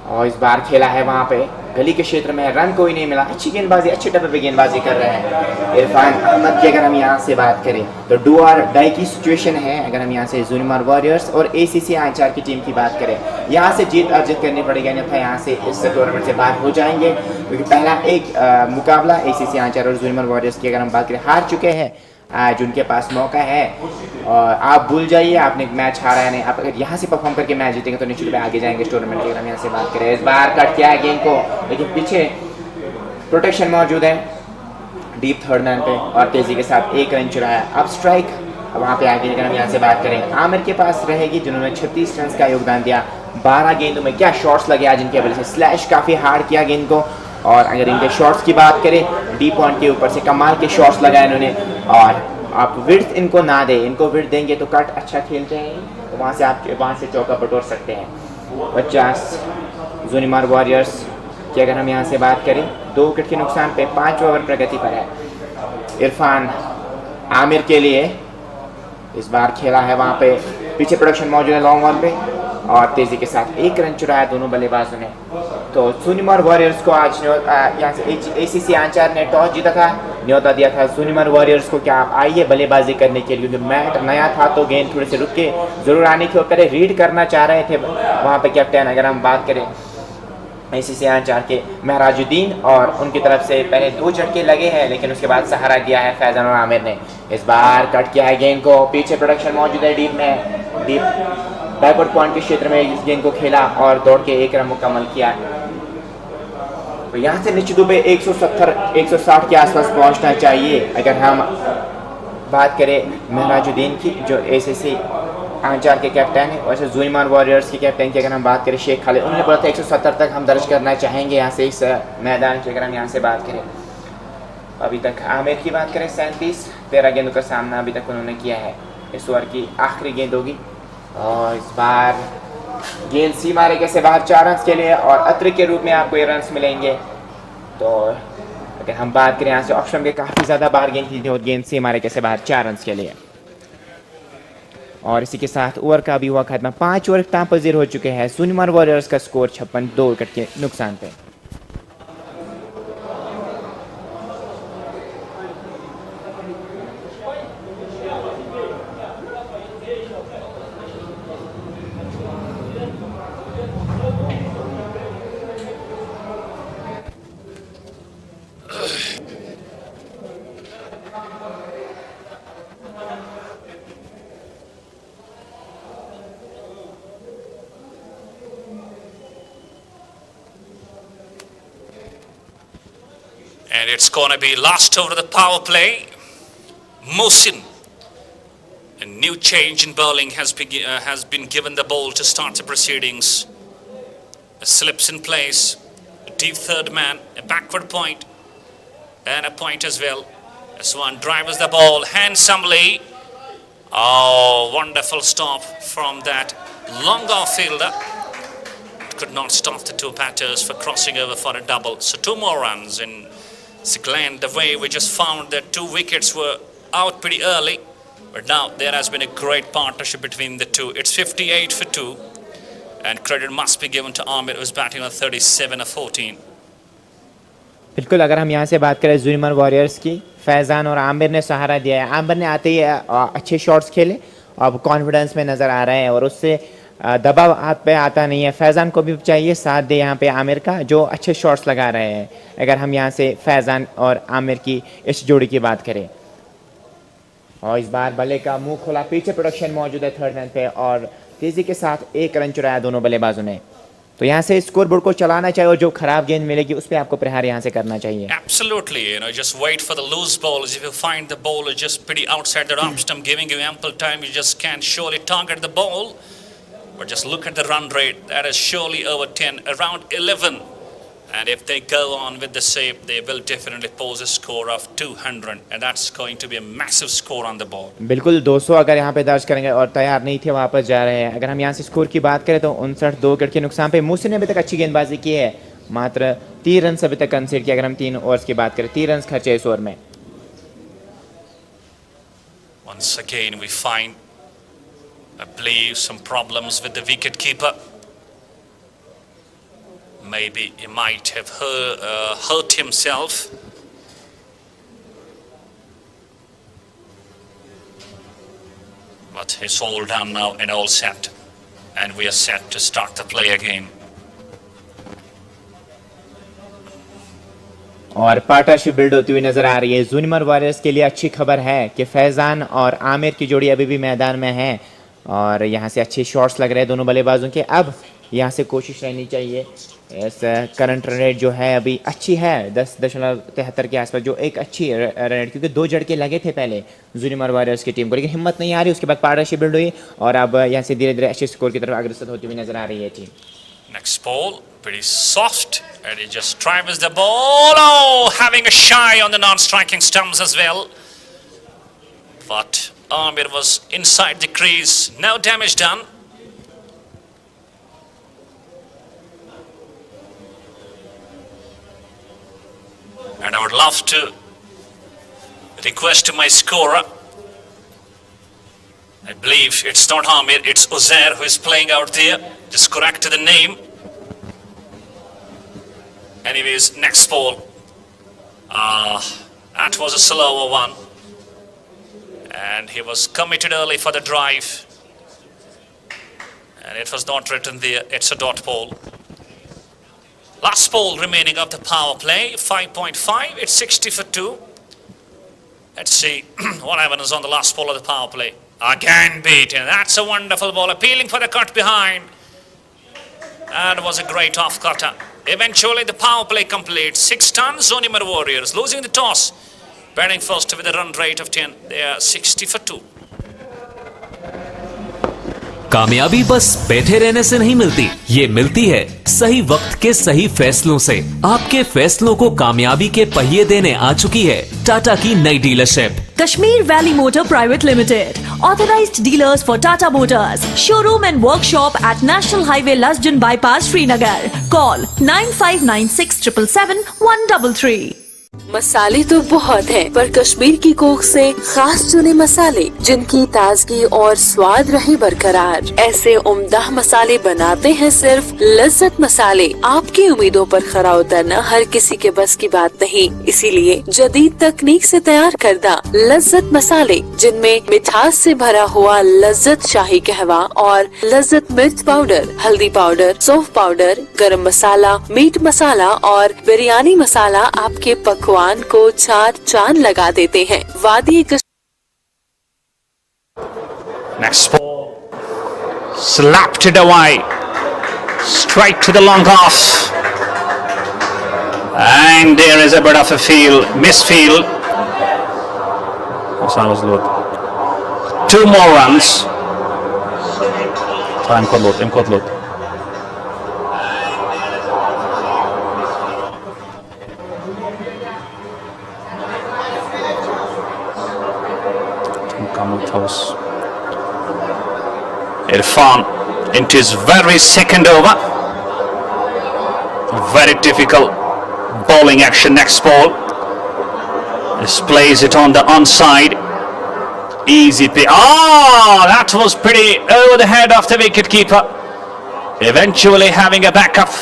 और इस बार खेला है वहाँ पे गली के क्षेत्र में, रन कोई नहीं मिला, अच्छी गेंदबाजी, अच्छे टप्पे पे गेंदबाजी कर रहे हैं इरफान अहमद की। अगर हम यहाँ से बात करें तो डू और डाई की सिचुएशन है। अगर हम यहाँ से ज़ूनिमार वॉरियर्स और ACC आंचार की टीम की बात करें, यहाँ से जीत अर्जित करनी पड़ेगी, अन्यथा यहाँ से इस टूर्नामेंट से बाहर हो जाएंगे, क्योंकि पहला एक मुकाबला ACC आंचार और ज़ूनिमार वॉरियर्स की अगर हम बात करें हार चुके हैं। आज उनके पास मौका है और आप भूल जाइए आपने मैच हारा है नहीं, आप अगर यहाँ से परफॉर्म करके मैच जीतेंगे तो निश्चित रूप से आगे जाएंगे इस टूर्नामेंट की। अगर हम यहाँ से बात करें, इस बार कट किया है गेंद को, लेकिन पीछे प्रोटेक्शन मौजूद है डीप थर्ड मैन पे और तेजी के साथ एक रन चुराया। अब स्ट्राइक वहाँ पे आगे। अगर हम यहाँ से बात करें आमिर के पास रहेगी, जिन्होंने 36 रन का योगदान दिया 12 गेंदों में। क्या शॉट्स लगे आज इनके वजह से, स्लैश काफ़ी हार्ड किया गेंद को। और अगर इनके शॉट्स की बात करें, डी पॉइंट के ऊपर से कमाल के शॉट्स लगाए इन्होंने। और आप विड्थ इनको ना दे, इनको विड्थ देंगे तो कट अच्छा खेलते हैं तो वहाँ से आप चौका बटोर सकते हैं। 50 ज़ूनिमार वॉरियर्स की अगर हम यहाँ से बात करें, 2 विकेट के नुकसान पे 5 ओवर प्रगति पर है। इरफान आमिर के लिए इस बार खेला है वहाँ पे, पीछे प्रोडक्शन मौजूद है लॉन्ग ऑन पे और तेजी के साथ एक रन चुराया दोनों बल्लेबाजों ने। तो ज़ूनिमार वॉरियर्स को आज यहाँ से ACC आंचार ने टॉस जीता था, न्योता दिया था ज़ूनिमार वॉरियर्स को क्या आप आइए बल्लेबाजी करने के लिए, क्योंकि मैच नया था तो गेंद थोड़े से रुक के ज़रूर आने की और पहले रीड करना चाह रहे थे वहाँ पे कैप्टन। अगर हम बात करें ACC आंचार के महराजुद्दीन, और उनकी तरफ से पहले 2 झटके लगे हैं लेकिन उसके बाद सहारा दिया है फैज़ान और आमिर ने। इस बार कट किया है गेंद को, पीछे प्रोडक्शन मौजूद है डीप में, डीप बैकवर्ड पॉइंट के क्षेत्र में इस गेंद को खेला और दौड़ के एक रन मुकम्मल किया। तो यहाँ से निश्चित रूप से 170-160 के आसपास पहुँचना चाहिए। अगर हम बात करें महराजुद्दीन की, जो ACC आंचार के कैप्टन है, वैसे ज़ूनिमार वॉरियर्स के कैप्टन की अगर हम बात करें शेख खालिद, उन्होंने बोला था 170 तक हम दर्ज करना चाहेंगे यहाँ से इस मैदान की। अगर हम यहाँ से बात करें अभी तक आमिर की बात करें 13 गेंदों का सामना अभी तक उन्होंने किया है। इस ओवर की आखिरी गेंद होगी और इस बार गेंद सीमारे के से बाहर 4 रन के लिए और अतिरिक्त के रूप में आपको ये रन मिलेंगे। तो अगर हम बात करें यहाँ से ऑप्शन के काफ़ी ज़्यादा बाहर गेंद थी और गेंद सीमारे के से बाहर 4 रन के लिए। और इसी के साथ ओवर का भी हुआ खत्म, 5 ओवर टाइम पर 0 हो चुके हैं। ज़ूनिमार वॉरियर्स का स्कोर 56, 2 विकेट के नुकसान पे। And it's going to be last over the power play. Mohsin. A new change in bowling has been given the ball to start the proceedings. A slips in place, a deep third man, a backward point, and a point as well. This one drives the ball handsomely. Oh, wonderful stop from that long off fielder. Could not stop the 2 batters for crossing over for a double. So 2 more runs in Sikland. The way we just found that 2 wickets were out pretty early, but now there has been a great partnership between the two. It's 58 for 2, and credit must be given to Amir, who was batting on 37 of 14. बिल्कुल, अगर हम यहाँ से बात करें ज़ूनिमार warriors की, फैज़ान और आमिर ने सहारा दिया है। आमिर ने आते ही अच्छे शॉट्स खेले, अब कॉन्फिडेंस में नज़र आ रहे हैं और उससे दबाव हाथ पे आता नहीं है। फैज़ान को भी चाहिए साथ दे यहाँ पे आमिर का, जो अच्छे शॉट्स लगा रहे हैं। अगर हम यहाँ से फैज़ान और आमिर की इस जोड़ी की बात करें, और इस बार बल्ले का मुंह खोला, पीछे प्रोडक्शन मौजूद है थर्ड मैन पे और तेज़ी के साथ एक रन चुराया दोनों बल्लेबाजों ने। तो यहाँ से स्कोर बोर्ड को चलाना चाहिए और जो खराब गेंद मिलेगी उस पर आपको प्रहार यहाँ से करना चाहिए। Absolutely, just wait for the loose balls. If you find the ball is just pretty outside the off stump, giving you ample time, you just can't surely target the ball. But just look at the run rate. That is surely over 10, around 11. And if they go on with the same, they will definitely pose a score of 200, and that's going to be a massive score on the board. बिल्कुल 200 अगर यहाँ पे दर्ज करेंगे और तैयार नहीं थे वापस जा रहे हैं। अगर हम यहाँ से स्कोर की बात करें तो 59, 2 विकेट के नुकसान पे। मोहसिन ने अभी तक अच्छी गेंदबाजी की है, मात्र 3 रन अभी तक कंसीड किया। अगर हम 3 ओवर्स की बात करें, 3 रन खर्चे इस ओवर में। Once again we find, I believe, some problems with the wicket keeper. Maybe he might have hurt himself. But it's all done now and all set. And we are set to start the play again. और partnership build होती हुई नजर आ रही है। जूनिमर warriors के लिए अच्छी खबर है कि फैजान और आमिर की जोड़ी अभी भी मैदान में है और यहाँ से अच्छे शॉट्स लग रहे हैं दोनों बल्लेबाजों के। अब यहाँ से कोशिश रहनी चाहिए। इस करंट रन रेट जो है अभी अच्छी है 10.73 के आसपास, जो एक अच्छी रन रेट, क्योंकि 2 झटके लगे थे पहले जूनिमर वॉरियर्स की टीम को, लेकिन हिम्मत नहीं आ रही। उसके बाद पार्टनरशिप बिल्ड हुई और अब यहाँ से धीरे धीरे अच्छे स्कोर की तरफ अग्रसर होती हुई नजर आ रही है team. Next ball, pretty soft, and he just drives the ball. Oh, having a shy on the non-striking stumps as well. But Amir was inside the crease, no damage done. And I would love to request to my scorer. I believe it's not Amir, it's Uzair who is playing out there. Just correct the name. Anyways, next ball. That was a slower one. And he was committed early for the drive. And it was not written there. It's a dot ball. Last ball remaining of the power play. 5.5. It's 60 for 2. Let's see what happens on the last ball of the power play. Again beaten. That's a wonderful ball. Appealing for the cut behind. And it was a great off cutter. Eventually the power play completes. 6 tons. Zoonimar Warriors losing the toss. Batting first with a run rate of 10. They are 60 for 2. कामयाबी बस बैठे रहने से नहीं मिलती, ये मिलती है सही वक्त के सही फैसलों से। आपके फैसलों को कामयाबी के पहिए देने आ चुकी है टाटा की नई dealership Kashmir Valley Motor Pvt Ltd, authorized dealers for Tata Motors, showroom and workshop at National Highway Lasjan Bypass, Srinagar. Call 9596 777 133. मसाले तो बहुत हैं, पर कश्मीर की कोख से खास चुने मसाले जिनकी ताजगी और स्वाद रहे बरकरार, ऐसे उम्दा मसाले बनाते हैं सिर्फ लज्जत मसाले। आपकी उम्मीदों पर खरा उतरना हर किसी के बस की बात नहीं, इसीलिए जदीद तकनीक से तैयार करदा लज्जत मसाले, जिनमें मिठास से भरा हुआ लज्जत शाही कहवा और लज्जत मिर्च पाउडर, हल्दी पाउडर, सौंफ पाउडर, गरम मसाला, मीट मसाला और बिरयानी मसाला आपके पकवान को 4 चांद लगा देते हैं। वादी Next ball, slapped it away, straight to the long off, and there is a bit of a misfield. Two more runs. Time called. Irfan into his very second over. Very difficult bowling action. Next ball. Displays it on the onside. Easy play. Oh, that was pretty over the head of the wicketkeeper. Eventually having a backup,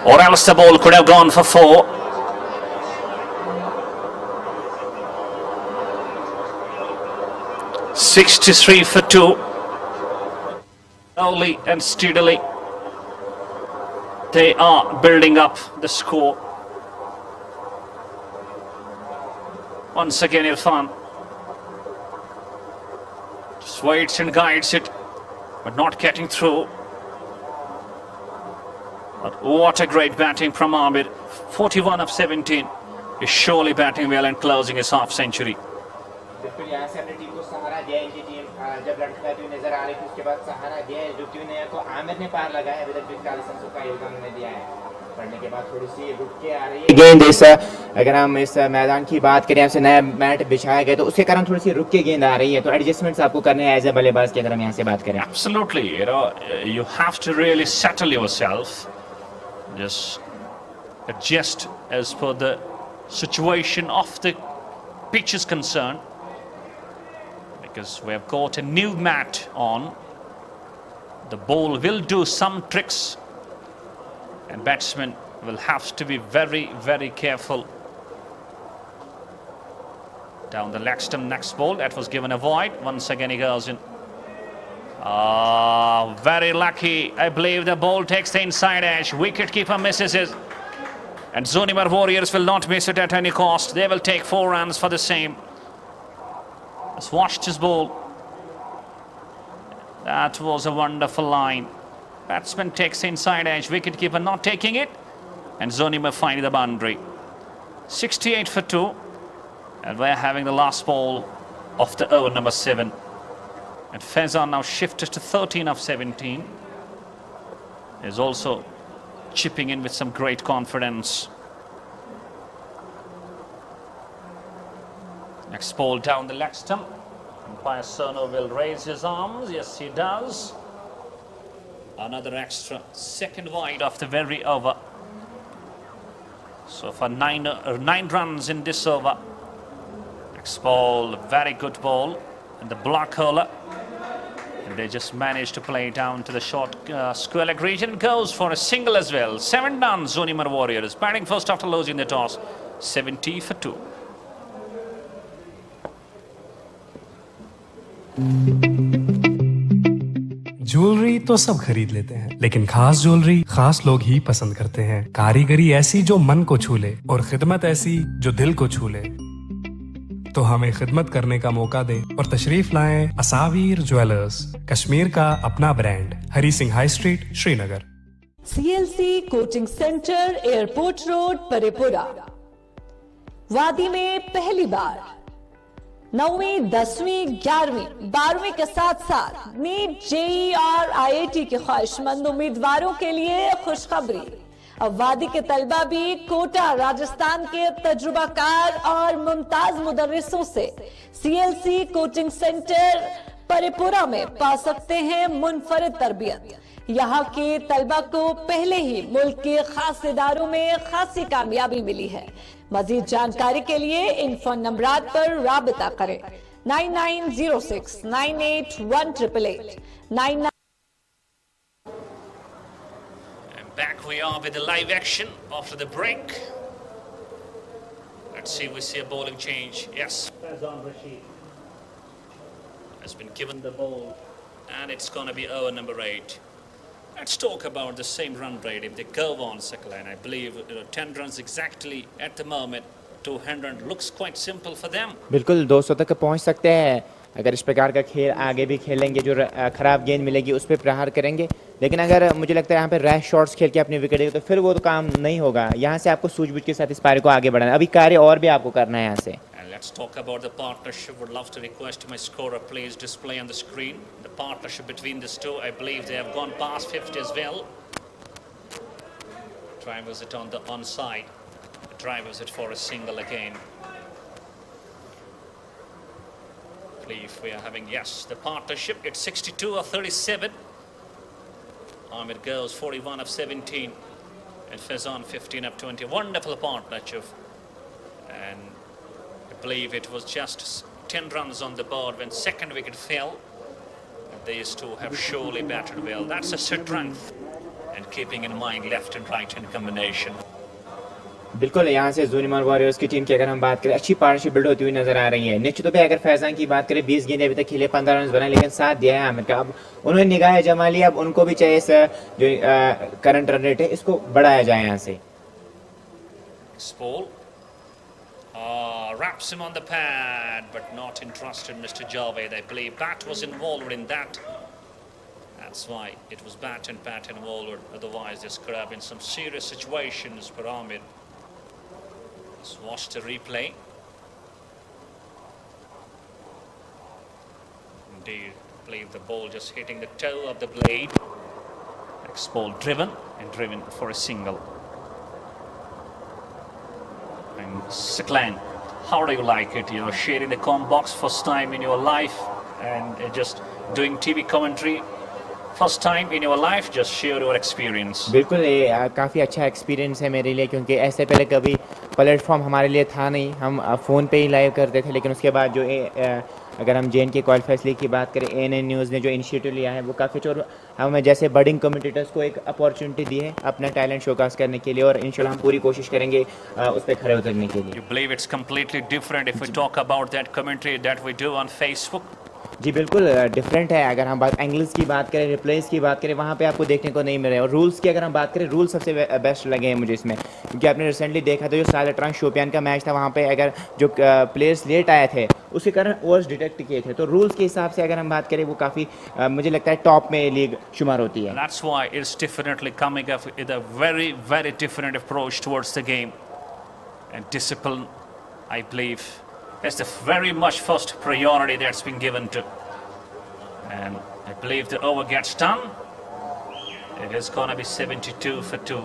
or else the ball could have gone for 4. $63 for 2. Slowly and steadily they are building up the score. Once again Irfan just waits and guides it, but not getting through. But what a great batting from Amir. 41 of 17 is surely batting well and closing his half century. बिल्कुल यहाँ से अपनी team को सहारा दिया इनकी team जब लड़खड़ाती हुई नजर आ रही थी, उसके बाद सहारा दिया है जो टीम ने, तो आमिर ने पार लगाया है, अभी तक 40 रनों का योगदान उन्होंने दिया है। पढ़ने के बाद थोड़ी सी रुक के आ रही है गेंद। इस अगर हम इस मैदान की बात करें, हमसे नया मैट बिछाया गया तो उसके कारण थोड़ी सी रुक के गेंद आ रही है, तो एडजस्टमेंट्स आपको करने हैं एज ए बल्लेबाज की, अगर हम यहाँ से बात करें। Absolutely, you have to really settle yourself, just adjust as per the situation of the pitch is concerned. because we have got a new mat on. The ball will do some tricks, and batsmen will have to be very, very careful. Down the leg stump, next ball, that was given a void. Once again he goes in. Very lucky. I believe the ball takes the inside edge. Wicketkeeper misses it. And Zoonimar Warriors will not miss it at any cost. They will take 4 runs for the same. Let's watch this ball. That was a wonderful line. Batsman takes the inside edge. Wicketkeeper not taking it. And Zoonimar finding the boundary. 68 for 2. And we're having the last ball of the over number 7. And Faizan now shifted to 13 of 17. Is also chipping in with some great confidence. Next ball down the leg stump. Umpire Sono will raise his arms. Yes, he does. Another extra second wide of the very over. So for 9 runs in this over. Next ball, very good ball. And the block hurler. And they just managed to play down to the short square leg region. Goes for a single as well. 7 done, Zoonimar Warriors. Batting first after losing the toss. 70 for 2. Jewellery तो सब खरीद लेते हैं, लेकिन खास jewellery खास लोग ही पसंद करते हैं। कारीगरी ऐसी जो मन को छू ले और खिदमत ऐसी जो दिल को छू ले। तो हमें खिदमत करने का मौका दें और तशरीफ लाएं असावीर ज्वेलर्स, कश्मीर का अपना brand, Hari Singh high street, Srinagar. CLC coaching centre, airport road, Parepura. वादी में पहली बार 9वीं, 10वीं, 11वीं, 12वीं के साथ साथ नीट, JEE और IIT के ख्वाहिशमंद उम्मीदवारों के लिए खुशखबरी। अब वादी के तलबा भी कोटा, राजस्थान के तजुर्बाकार और मुमताज मुदर्रिसों से CLC कोचिंग सेंटर परेपुरा में पा सकते हैं मुनफरिद तरबियत। यहाँ के तलबा को पहले ही मुल्क के खास इदारों में खासी कामयाबी मिली है। मजीद जानकारी के लिए इन फोन नंबरात पर राबिता करें। 9906 981888 99। Back we are with the live action after the break. Let's see, we see a bowling change. Yes, Faizan Rashid has been given the ball, and it's going to be over number 8. Let's talk about the same run rate. If they go on second line, I believe 10 runs exactly at the moment. 200 looks quite simple for them. बिल्कुल 200 तक पहुंच सकते हैं अगर इस प्रकार का खेल आगे भी खेलेंगे। जो खराब गेंद मिलेगी उस पर प्रहार करेंगे, लेकिन अगर मुझे लगता है यहाँ पे रैश शॉट्स खेल के अपनी विकेट तो फिर वो तो काम नहीं होगा। यहाँ से आपको सूझबूझ के साथ इस पारी को आगे बढ़ाना है। अभी कार्य और भी आपको करना है यहाँ से। Let's talk about the partnership. Would love to request my scorer please display on the screen the partnership between these two. I believe they have gone past 50 as well. Drivers it on the onside. Drivers it for a single again. I believe we are having, yes, the partnership. It's 62 of 37. Ahmed goes 41 of 17. And Faizan 15 of 20. Wonderful partnership. And I believe it was just 10 runs on the board when second wicket fell. These two have surely batted well. That's a strength. And keeping in mind left and right hand combination. बिल्कुल यहाँ से ज़ूनिमर warriors की team की अगर हम बात करें, अच्छी पार्टनरशिप बिल्ड होती हुई नजर आ रही है। निश्चित तौर पे अगर फैजान की बात करें, 20 गेंदें अभी तक खेले, 15 रन बनाए, लेकिन साथ दिया है आमिर का। अब उन्होंने निगाह जमा ली, अब उनको भी चाहिए इस जो करंट रन रेट है इसको बढ़ाया जाए यहाँ से। Wraps him on the pad, but not interested, Mr. Javed. I believe bat was involved in that. That's why it was bat involved. Otherwise, this could have been some serious situations for Ahmed. Let's watch the replay. Indeed, I believe the ball just hitting the toe of the blade. Next ball driven for a single. And Siklan, how do you like it? You're sharing the comm box first time in your life and just doing TV commentary First time in your life, just share your experience. बिल्कुल ये काफ़ी अच्छा experience है मेरे लिए, क्योंकि ऐसे पहले कभी प्लेटफॉर्म हमारे लिए था नहीं, हम फ़ोन पे ही लाइव करते थे। लेकिन उसके बाद जो अगर हम J&K Qualifiers लीग की बात करें, ANN न्यूज़ ने जो इनिशिएटिव लिया है वो काफ़ी अच्छा, और हमें जैसे बडिंग कम्यूनिकेटर्स को एक अपॉर्चुनिटी दी है अपना टैलेंट शोकास करने के लिए, और इंशाल्लाह हम पूरी कोशिश करेंगे उस पर खड़े उतरने के लिए। You believe it's completely different if we talk about that commentary that we do on Facebook? जी बिल्कुल डिफरेंट है। अगर हम बात एंगल्स की बात करें, रिप्लेस की बात करें, वहाँ पे आपको देखने को नहीं मिल रहा है। और रूल्स की अगर हम बात करें, रूल सबसे बेस्ट लगे हैं मुझे इसमें, क्योंकि आपने रिसेंटली देखा था जो सालट्रांग शोपियान का मैच था, वहाँ पे अगर जो प्लेयर्स लेट आए थे उसके कारण ओवर्स डिटेक्ट किए थे। तो रूल्स के हिसाब से अगर हम बात करें वो काफ़ी मुझे लगता है टॉप में लीग शुमार होती है। That's why it's definitely coming up with a very, very different approach towards the game. And discipline, I believe, is the very much first priority that's been given to. And I believe the over gets done. It is going to be 72 for 2.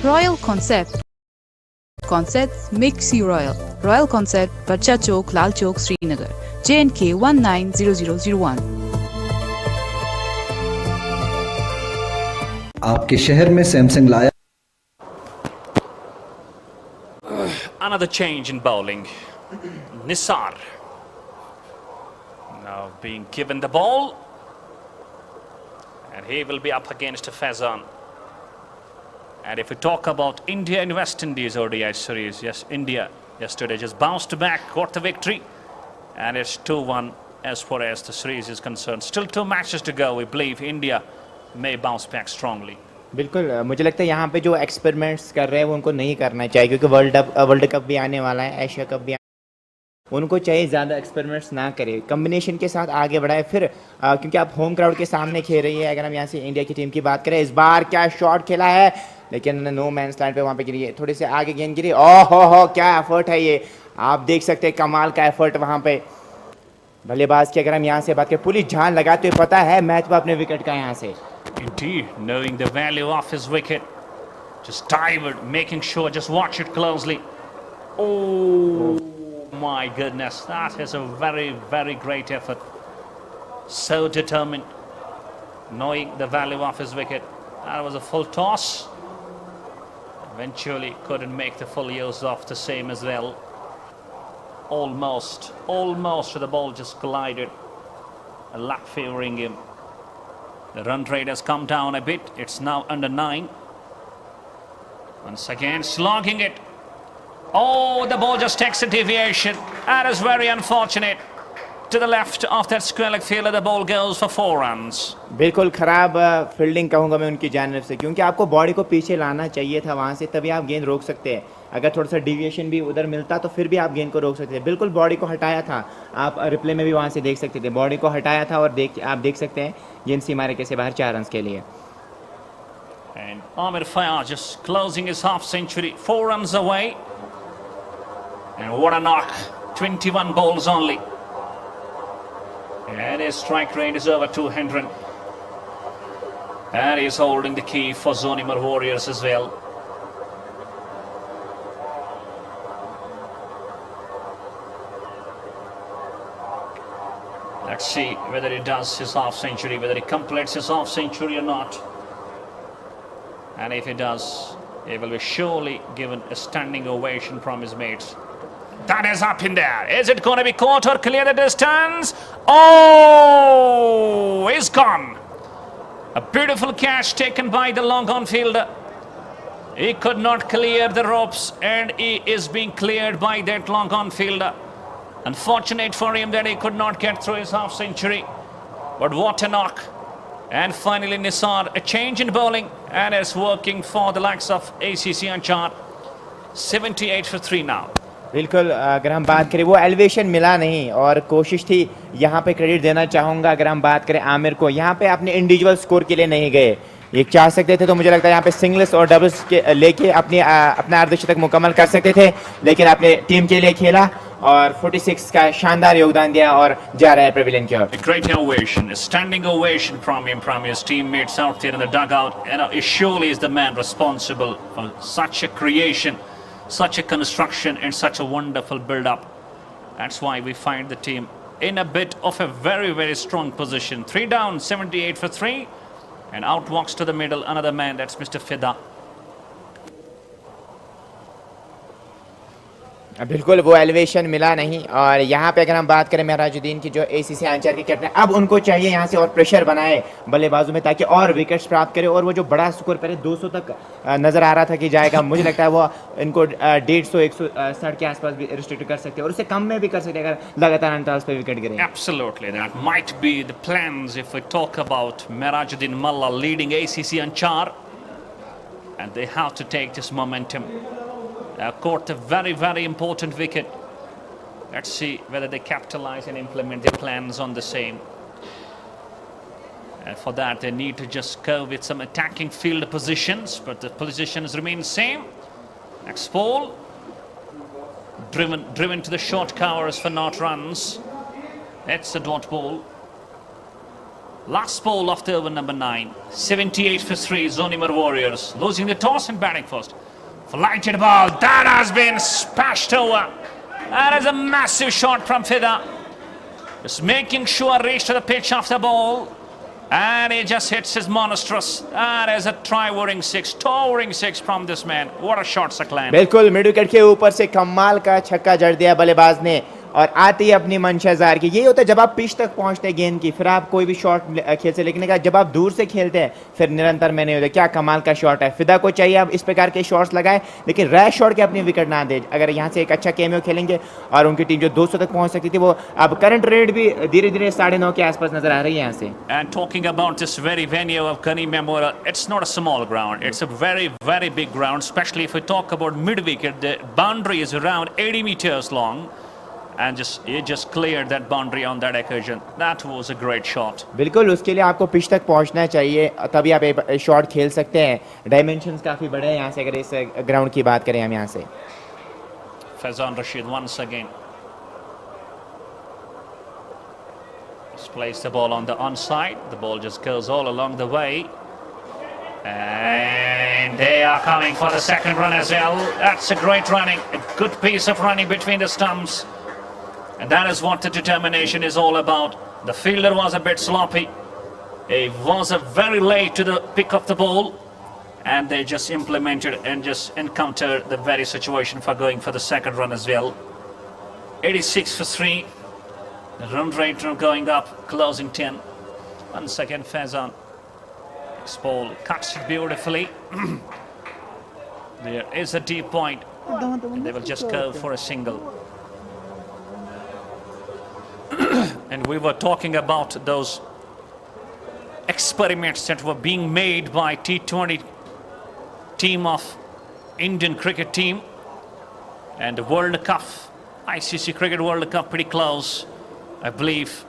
Royal Concept. Concepts makes you royal. Royal Concept, Bacha Chowk, Lal Chowk, Srinagar. J&K 190001. आपके शहर में Samsung लाया। Another change in bowling. Nisar now being given the ball, and he will be up against Fazan. And if we talk about India and West Indies ODI series, yes, India yesterday just bounced back, got the victory, and it's 2-1 as far as the series is concerned. Still 2 matches to go. We believe India may bounce back strongly. बिल्कुल मुझे लगता है यहाँ पे जो experiments कर रहे हैं वो उनको नहीं करना चाहिए, क्योंकि वर्ल्ड कप भी आने वाला है, एशिया कप भी उनको चाहिए ज़्यादा एक्सपेरिमेंट्स ना करें, कम्बिनेशन के साथ आगे बढ़ाए। फिर क्योंकि आप होम क्राउड के सामने खेल रही है। अगर हम यहाँ से इंडिया की टीम की बात करें, इस बार क्या शॉट खेला है, लेकिन नो मैंस लैंड पे वहाँ पे गिरी है, थोड़े से आगे गेंद गिरी। ओह हो क्या एफर्ट है ये, आप देख सकते हैं कमाल का एफर्ट वहाँ पे बल्लेबाज की। अगर हम यहाँ से बात करें, पुलिस जान लगाते हुए पता है मैच में अपने विकेट का यहाँ से। Indeed, knowing the value of his wicket, just dived, making sure, just watch it closely. Oh my goodness, that is a very, very great effort. So determined, knowing the value of his wicket. That was a full toss. Eventually couldn't make the full use of the same as well. Almost the ball just collided. A luck favoring him. The run rate has come down a bit. It's now under 9. Once again, slogging it. Oh, the ball just takes a deviation. That is very unfortunate. To the left of that square leg fielder, the ball goes for 4 runs. बिल्कुल ख़राब fielding कहूँगा मैं उनकी जानिब से, क्योंकि आपको body को पीछे लाना चाहिए था वहाँ से, तभी आप गेंद रोक सकते हैं। अगर थोड़ा सा डिविएशन भी उधर मिलता तो फिर भी आप गेंद को रोक सकते हैं। बिल्कुल बॉडी को हटाया था, आप रिप्ले में भी वहाँ से देख सकते थे, बॉडी को हटाया था, और आप देख सकते हैं गेंद सीमा रेखे से बाहर 4 रन के लिए। And Amir Fayaz just closing his half century, 4 runs away. And what a knock, 21 balls only. And his strike rate is over 200. And he's holding the key for Zoonimar Warriors as well. Let's see whether he does his half century, whether he completes his half century or not. And if he does, he will be surely given a standing ovation from his mates. That is up in there. Is it going to be caught or clear the distance? Oh, he's gone. A beautiful catch taken by the long on fielder. He could not clear the ropes, and he is being cleared by that long on fielder. Unfortunate for him that he could not get through his half century. But what a knock. And finally Nisar, a change in bowling, and is working for the likes of ACC Anchar. 78 for 3 now. बिल्कुल अगर हम बात करें वो elevation मिला नहीं और कोशिश थी यहाँ पे क्रेडिट देना चाहूँगा अगर हम बात करें आमिर को यहाँ पे अपने इंडिविजुअल स्कोर के लिए नहीं गए ये चाह सकते थे तो मुझे लगता है यहाँ पे सिंगल्स और डबल्स के लेके अपना अर्धशतक मुकम्मल कर सकते थे लेकिन अपने टीम के लिए खेला और 46 का शानदार योगदान दिया और जा रहा है पेविलियन की ओर. A great ovation, a standing ovation from his teammates out there in the dugout. He surely is the man responsible for such a creation, such a construction and such a wonderful build-up. That's why we find the team in a bit of a very, very strong position. 3 down, 78 for 3. And out walks to the middle another man, that's Mr. Fida. बिल्कुल वो elevation मिला नहीं और यहाँ पे अगर हम बात करें महराजुद्दीन की जो ACC आंचर के कैप्टन अब उनको चाहिए यहाँ से और प्रेशर बनाए बल्लेबाजों में ताकि और विकेट्स प्राप्त करे और वो जो बड़ा स्कोर पहले 200 तक नजर आ रहा था कि जाएगा मुझे लगता है वो इनको 150-160 के आसपास भी रिस्ट्रिक्ट कर सकते हैं और उससे कम में भी कर सकते हैं अगर लगातार अंतराल पे विकेट गिरे. Absolutely, that might be the plans if we talk about Merajuddin Malla leading ACC Anchar, and they have to take this momentum. Caught a very, very important wicket. Let's see whether they capitalize and implement their plans on the same. And for that, they need to just go with some attacking field positions, but the positions remain same. Next ball, driven to the short covers for not runs. It's a dot ball. Last ball of the over number 9. 78 for 3. Zoonimar Warriors losing the toss and batting first. Flighted ball, that has been spashed over. That is a massive shot from Fida. Just making sure reach to the pitch of the ball. And he just hits his monstrous. That is a towering six from this man. What a shot, Saklan. बिल्कुल mid wicket के ऊपर से कमाल का छक्का जड़ दिया बल्लेबाज ने और आती है अपनी मंशा ज़ाहिर की. यही होता है जब आप पिच तक पहुंचते हैं गेंद की फिर आप कोई भी शॉट खेल से लेकिन जब आप दूर से खेलते हैं फिर निरंतर में नहीं होता. क्या कमाल का शॉट है. फिदा को चाहिए अब इस प्रकार के शॉट्स लगाए लेकिन रैश शॉट के अपनी विकेट ना दे. अगर यहाँ से एक अच्छा कैमियो खेलेंगे और उनकी टीम जो 200 तक पहुंच सकती थी वो अब करंट रेट भी धीरे धीरे 9.5 के आसपास नजर आ रही है यहाँ से. And talking about this very venue of Ghani Memorial, it's not a small ground. It's a very, very big ground, especially if we talk about mid-wicket. The boundary is around 80 meters long. And he just cleared that boundary on that occasion. That was a great shot. बिल्कुल उसके लिए आपको pitch तक पहुंचना चाहिए तभी आप एक शॉट खेल सकते हैं. डायमेंशंस काफी बड़े हैं यहाँ से अगर इस ग्राउंड की बात करें हम यहाँ से. Faizan Rashid once again just plays the ball on the onside. The ball just goes all along the way. And they are coming for the second run as well. That's a great running. A good piece of running between the stumps. And that is what the determination is all about. The fielder was a bit sloppy. He was very late to the pick of the ball. And they just implemented and just encountered the very situation for going for the second run as well. 86 for 3. The run rate going up, closing 10. Once again, Faizan. This ball cuts it beautifully. There is a deep point. And they will just go for a single. And we were talking about those experiments that were being made by T20 team of Indian cricket team and the World Cup, ICC Cricket World Cup pretty close. I believe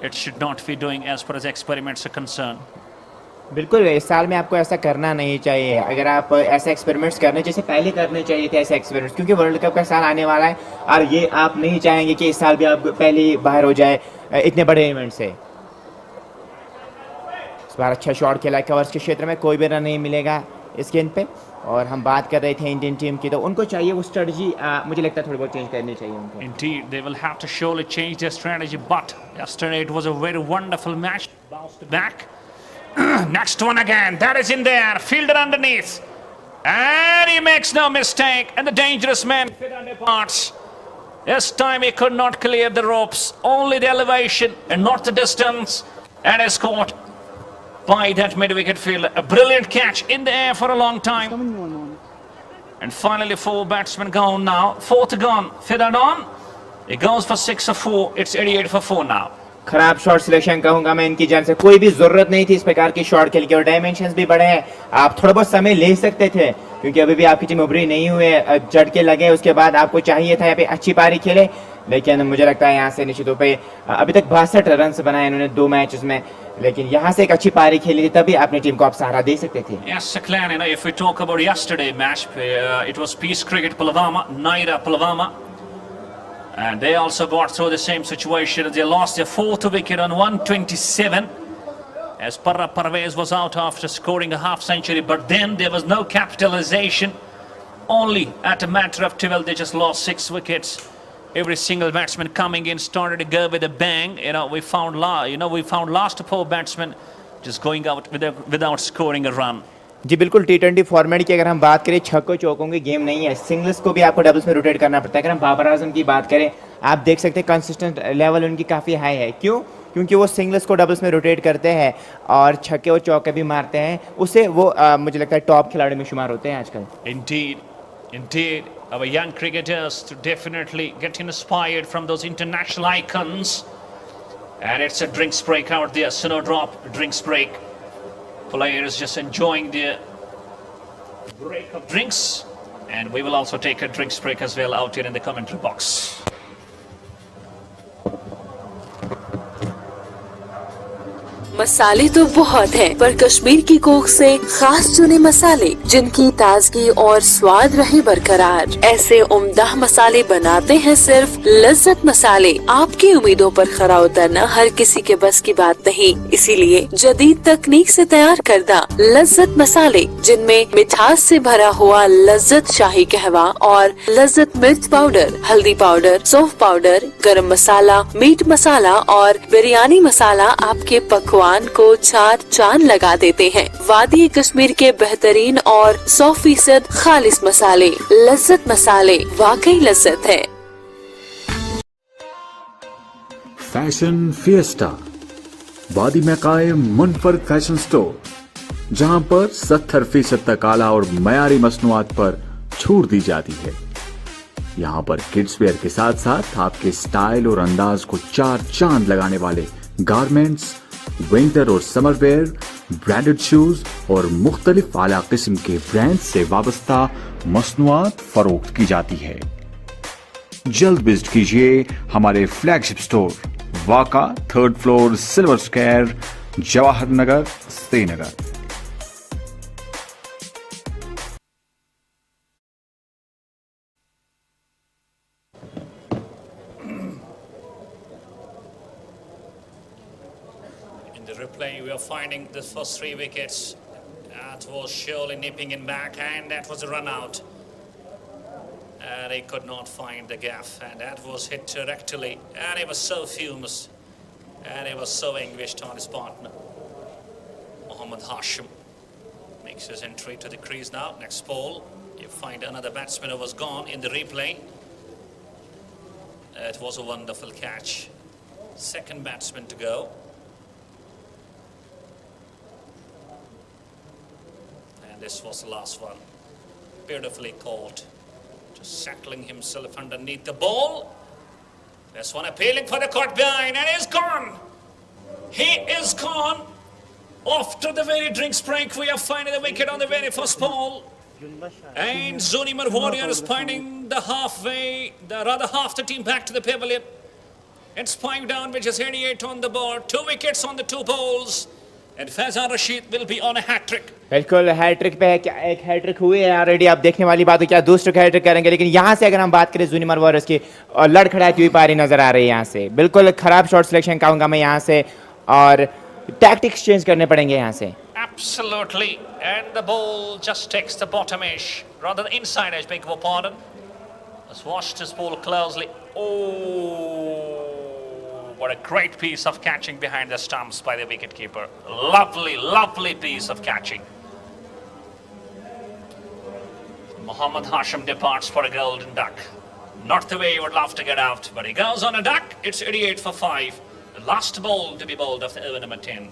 it should not be doing as far as experiments are concerned. बिल्कुल इस साल में आपको ऐसा करना नहीं चाहिए. अगर आप ऐसे एक्सपेरिमेंट्स करने जैसे पहले करने चाहिए थे ऐसे एक्सपेरिमेंट्स क्योंकि वर्ल्ड कप का साल आने वाला है और ये आप नहीं चाहेंगे कि इस साल भी आप पहले ही बाहर हो जाए इतने बड़े इवेंट से. इस बार अच्छा शॉट खेला कवर्स के क्षेत्र में कोई भी रन नहीं मिलेगा इस गेंद पे. और हम बात कर रहे थे इंडियन टीम की तो उनको चाहिए वो स्ट्रेटजी मुझे लगता है थोड़ी बहुत चेंज करनी चाहिए उनको. Indeed, they will have to surely change their strategy, but yesterday it was a very wonderful match. Bounced back. Next one again, that is in there, fielder underneath, and he makes no mistake, and the dangerous man departs. This time he could not clear the ropes, only the elevation and not the distance, and is caught by that mid-wicket fielder. A brilliant catch in the air for a long time. And finally 4 batsmen gone now, 4th gone, Fidad on, he goes for 6 or 4, it's 88 for 4 now. खराब shot selection कहूंगा मैं इनकी जान से। कोई भी जरूरत नहीं थी इस प्रकार की शॉट खेल के, और डायमेंशंस भी बड़े हैं, आप थोड़ा बहुत समय ले सकते थे क्योंकि अभी भी आपकी टीम उभरी नहीं हुए, झटके लगे, उसके बाद आपको चाहिए था यहाँ पे अच्छी पारी खेले। लेकिन मुझे लगता है यहाँ से निश्चित रूप से अभी तक 62 रन बनाए इन्होंने 2 मैचेस में, लेकिन यहाँ से एक अच्छी पारी खेली थी तभी अपनी टीम को आप सहारा दे सकते थे। Yes, Clan, you know, if we talk about yesterday match, it was Peace Cricket Pulwama, Naira Pulwama, and they also got through the same situation. They lost their 4th wicket on 127 as Parra Parvez was out after scoring a half century, but then there was no capitalization. Only at a matter of 12 they just lost 6 wickets. Every single batsman coming in started to go with a bang. You know, we found last 4 batsmen just going out without scoring a run. जी बिल्कुल, T20 format की अगर हम बात करें, छक्कों चौकों की game नहीं है, singles को भी आपको डबल्स में रोटेट करना पड़ता है। अगर हम बाबर आजम की बात करें, आप देख सकते हैं कंसिस्टेंट लेवल उनकी काफ़ी हाई है। क्यों? क्योंकि वो सिंगल्स को डबल्स में रोटेट करते हैं और छक्के और चौके भी मारते हैं, उससे वो मुझे लगता है टॉप खिलाड़ी में शुमार होते हैं आजकल। Indeed, our young cricketers to definitely get inspired from those international icons. And it's a drinks break out there, Snowdrop drinks break. Players just enjoying the break of drinks, and we will also take a drinks break as well out here in the commentary box. मसाले तो बहुत हैं, पर कश्मीर की कोख से खास चुने मसाले जिनकी ताजगी और स्वाद रहे बरकरार, ऐसे उम्दा मसाले बनाते हैं सिर्फ लज्जत मसाले। आपकी उम्मीदों पर खरा उतरना हर किसी के बस की बात नहीं, इसीलिए जदीद तकनीक से तैयार करदा लज्जत मसाले, जिनमें मिठास से भरा हुआ लज्जत शाही कहवा और लज्जत मिर्च पाउडर, हल्दी पाउडर, सौंफ पाउडर, गरम मसाला, मीट मसाला और बिरयानी मसाला आपके पकवान को 4 चांद लगा देते हैं। वादी कश्मीर के बेहतरीन और 100% खालिस मसाले, लज्जत मसाले, वाकई लज्जत है। फैशन फिएस्टा, वादी में कायम मुनफरद फैशन स्टोर, जहां पर 70% तक आला और मयारी मसनूआत पर छूट दी जाती है। यहां पर किड्स वेयर के साथ साथ आपके स्टाइल और अंदाज को 4 चांद लगाने वाले गारमेंट्स, विंटर और समर वेयर, ब्रांडेड शूज और मुख्तलिफ आला किस्म के ब्रांड से वाबस्ता मसनूआत फरोख्त की जाती है। जल्द विजिट कीजिए हमारे फ्लैगशिप स्टोर, वाका 3rd floor, silver square, Jawahar Nagar, Srinagar. Replay, we are finding the first 3 wickets. That was surely nipping in back, and that was a run out. And he could not find the gaff, and that was hit directly. And he was so fumous, and he was so anguished on his partner. Mohammad Hashim makes his entry to the crease now. Next ball, you find another batsman who was gone in the replay. It was a wonderful catch. Second batsman to go. This was the last one. Beautifully caught. Just settling himself underneath the ball. This one appealing for the caught behind, and he's gone. He is gone. After the very drinks break, we are finding the wicket on the very first ball. And Zoonimar Warriors finding the half the team back to the pavilion. It's 5 down, which is 88 on the board. 2 wickets on the 2 balls. And Faizan Rashid will be on a hat-trick. बिल्कुल hat trick पे है, क्या एक hat trick हुई है already. आप देखने वाली बात है, क्या दूसरे हैट्रिक करेंगे। लेकिन यहाँ से अगर हम बात करें ज़ूनिमर वॉरियर्स की, और लड़खड़ाती हुई पारी नजर आ रही है यहाँ से। बिल्कुल खराब शॉट सिलेक्शन कहूँगा मैं यहाँ से, और टैक्टिक्स चेंज करने पड़ेंगे यहाँ से। Absolutely, and the ball just takes the bottom edge, rather the inside edge, beg your pardon. Let's watch this ball closely. Oh, what a great piece of catching behind the stumps by the wicketkeeper. Lovely piece of catching. Mohammad Hashim departs for a golden duck. Not the way you would love to get out, but he goes on a duck. It's 88 for 5. The last ball to be bowled of the over number 10.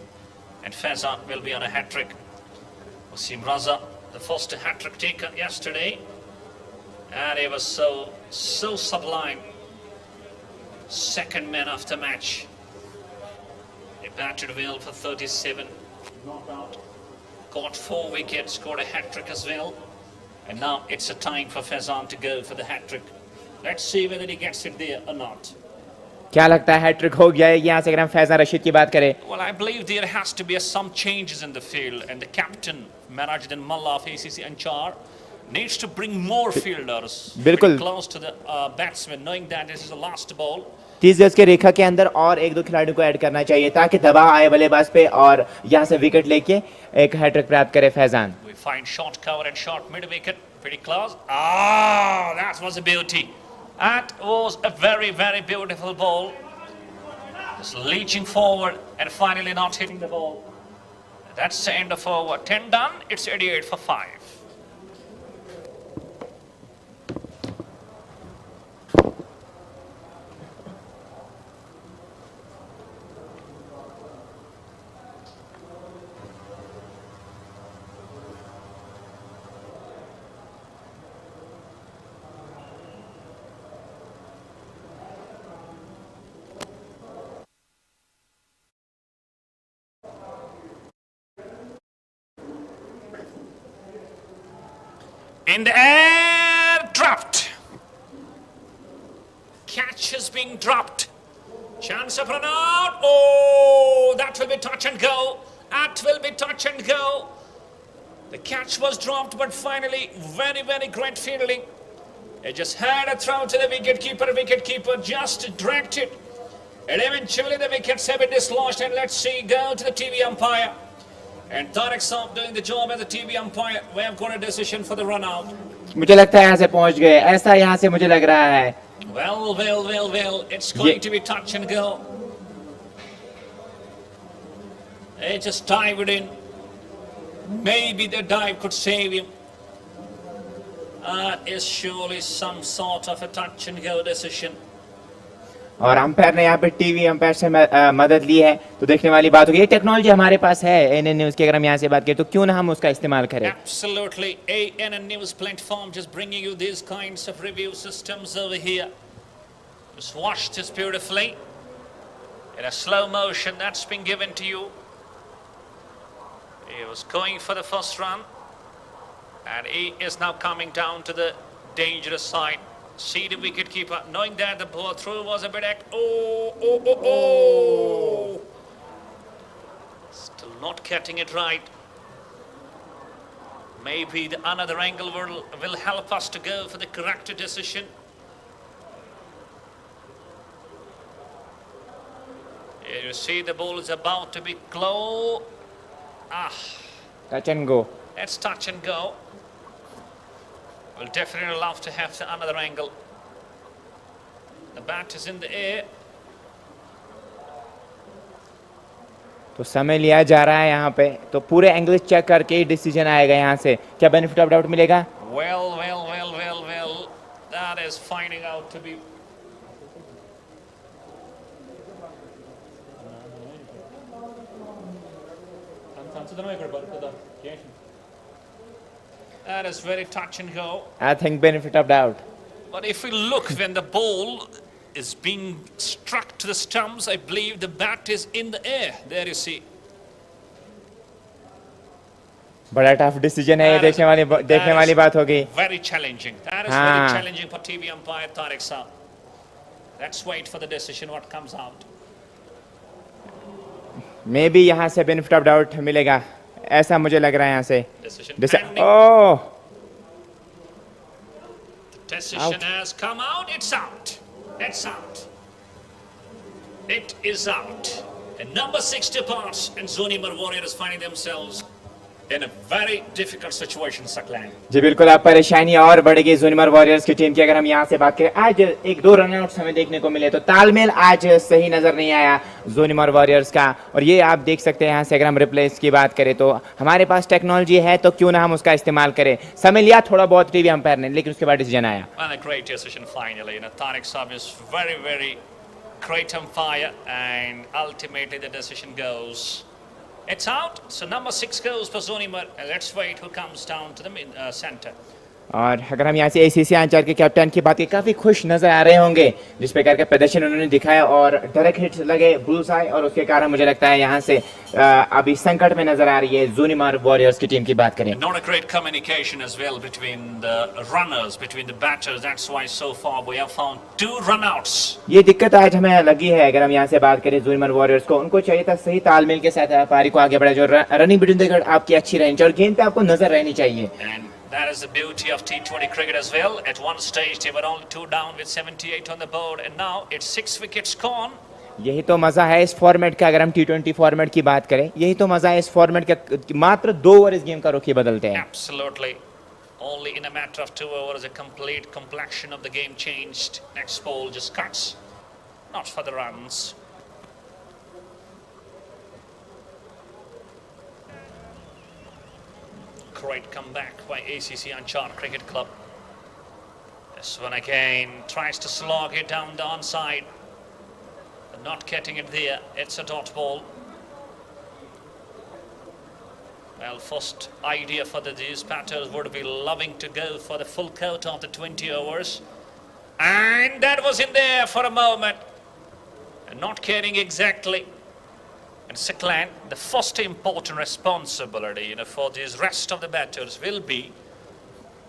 And Faizan will be on a hat-trick. Wasim Raza, the first hat-trick taker yesterday. And he was so sublime. Second man of the match. He batted well for 37, not out. Got 4 wickets, scored a hat-trick as well. And now it's a time for Faizan to go for the hat-trick. Let's see whether he gets it there or not. क्या लगता है hat trick हो गया है यहाँ से अगर हम फैजान रशीद की बात करें? Well, I believe there has to be some changes in the field, and the captain, Manajuddin Mullah of ACC Anchar, needs to bring more fielders बिल्कुल close to the batsman, knowing that this is the last ball. 30 गज के रेखा के अंदर और 1-2 खिलाड़ियों को add करना चाहिए ताकि दबाव आए बल्लेबाज पे और यहाँ से विकेट लेके एक हैट्रिक प्राप्त करे Faizan. We find short cover and short mid wicket, pretty close. Ah, that was a beauty. That was a very, very beautiful ball. Just leaching forward and finally not hitting the ball. That's the end of over. 10 done, it's 88 for 5. In the air, dropped. Catch is being dropped. Chance of run out. Oh, that will be touch and go. That will be touch and go. The catch was dropped, but finally, very, very great fielding. It just had a throw to the wicketkeeper just dragged it. And eventually the wickets have been dislodged, and let's see, go to the TV umpire. And Tariq Saab doing the job as the TV umpire. We have got a decision for the run out. मुझे लगता है यहाँ से पहुँच गए, ऐसा यहाँ से मुझे लग रहा है. Well, it's going to be touch and go. They just dived in. Maybe the dive could save him. That is surely some sort of a touch and go decision. और अंपायर ने यहाँ पे टीवी अंपायर से मदद ली है, तो देखने वाली बात होगी. ये टेक्नोलॉजी हमारे पास है एएनएन न्यूज़ की, अगर हम यहाँ से बात करें तो क्यों ना हम उसका इस्तेमाल करें. Absolutely, ANN News platform just bringing you these kinds of review systems over here. Just watch this beautifully in a slow motion. That's been given to you. He was going for the first run, and he is now coming down to the dangerous side. See the wicketkeeper, knowing that the ball through was a bit. Oh! Still not getting it right. Maybe the another angle will help us to go for the correct decision. Here you see the ball is about to be close. Touch and go. Let's touch and go. We'll definitely love to have the another angle. The bat is in the air. तो समय लिया जा रहा है यहाँ पे, तो पूरे एंगल चेक करके ही डिसीजन आएगा यहाँ से. क्या बेनिफिट ऑफ डाउट मिलेगा? Well. That is finding out to be. That is very touch and go. I think benefit of doubt. But if we look when the ball is being struck to the stumps, I believe the bat is in the air. There you see. बड़ा tough decision है ये, देखने वाली बात होगी. Very challenging. That is very challenging for TV umpire Tariq Saab. Let's wait for the decision what comes out. Maybe यहाँ से benefit of doubt मिलेगा, ऐसा मुझे लग रहा है यहाँ से. Decision The decision has come out. It's out. It is out. And number 6 departs, and Zoonimar Warriors finding themselves in a very difficult situation, Saklan. जी बिल्कुल, आप परेशानी और बढ़ेगी ज़ूनिमर वॉरियर्स की टीम की. अगर हम यहाँ से बात करें, आज 1-2 रनआउट्स हमें देखने को मिले, तो तालमेल आज सही नजर नहीं आया ज़ूनिमर वॉरियर्स का. और ये आप देख सकते हैं यहाँ से, अगर हम रिप्लेस की बात करें तो हमारे पास टेक्नोलॉजी है, तो क्यों ना हम उसका इस्तेमाल करें. समय लिया थोड़ा बहुत टीवी अंपायर ने, लेकिन उसके बाद डिसीजन आया. And a great decision finally. Tariq Saab is very, very great umpire, and ultimately the decision goes. It's out, so number 6 goes for Zoonimar, and let's wait who comes down to the center. और अगर हम यहाँ से ACC आंचर के captain की बात करें, काफ़ी खुश नज़र आ रहे होंगे जिस प्रकार का प्रदर्शन उन्होंने दिखाया और डायरेक्ट हिट्स लगे बुल्स आए और उसके कारण मुझे लगता है यहाँ से अभी संकट में नजर आ रही है ज़ूनिमार वॉरियर्स की टीम की बात करें. Not a great communication as well between the runners, between the batters. That's why so far we have found 2 runouts. ये दिक्कत आज हमें लगी है. अगर हम यहाँ से बात करें ज़ूनिमार वॉरियर्स को, उनको चाहिए था सही तालमेल के साथ पारी को आगे बढ़ा, जो रनिंग बिटवीन द विकेट आपकी अच्छी रेंज और गेंद पे आपको नजर रहनी चाहिए. And that is the beauty of T20 cricket as well. At one stage they were only 2 down with 78 on the board, and now it's 6 wickets gone. यही तो मजा है इस फॉर्मेट का. अगर हम T20 फॉर्मेट की बात करें, यही तो मजा है इस फॉर्मेट का. मात्र 2 ओवर इस गेम का रुख बदलते हैं. Absolutely. Only in a matter of 2 hours a complete complexion of the game changed. Next ball just cuts. Not for the runs. Great comeback by ACC Anchar Cricket Club. This one again tries to slog it down the onside. Not getting it there. It's a dot ball. Well, first idea for these batters would be loving to go for the full count of the 20 overs. And that was in there for a moment. And not caring exactly. And Siklan, the first important responsibility, for these rest of the batters will be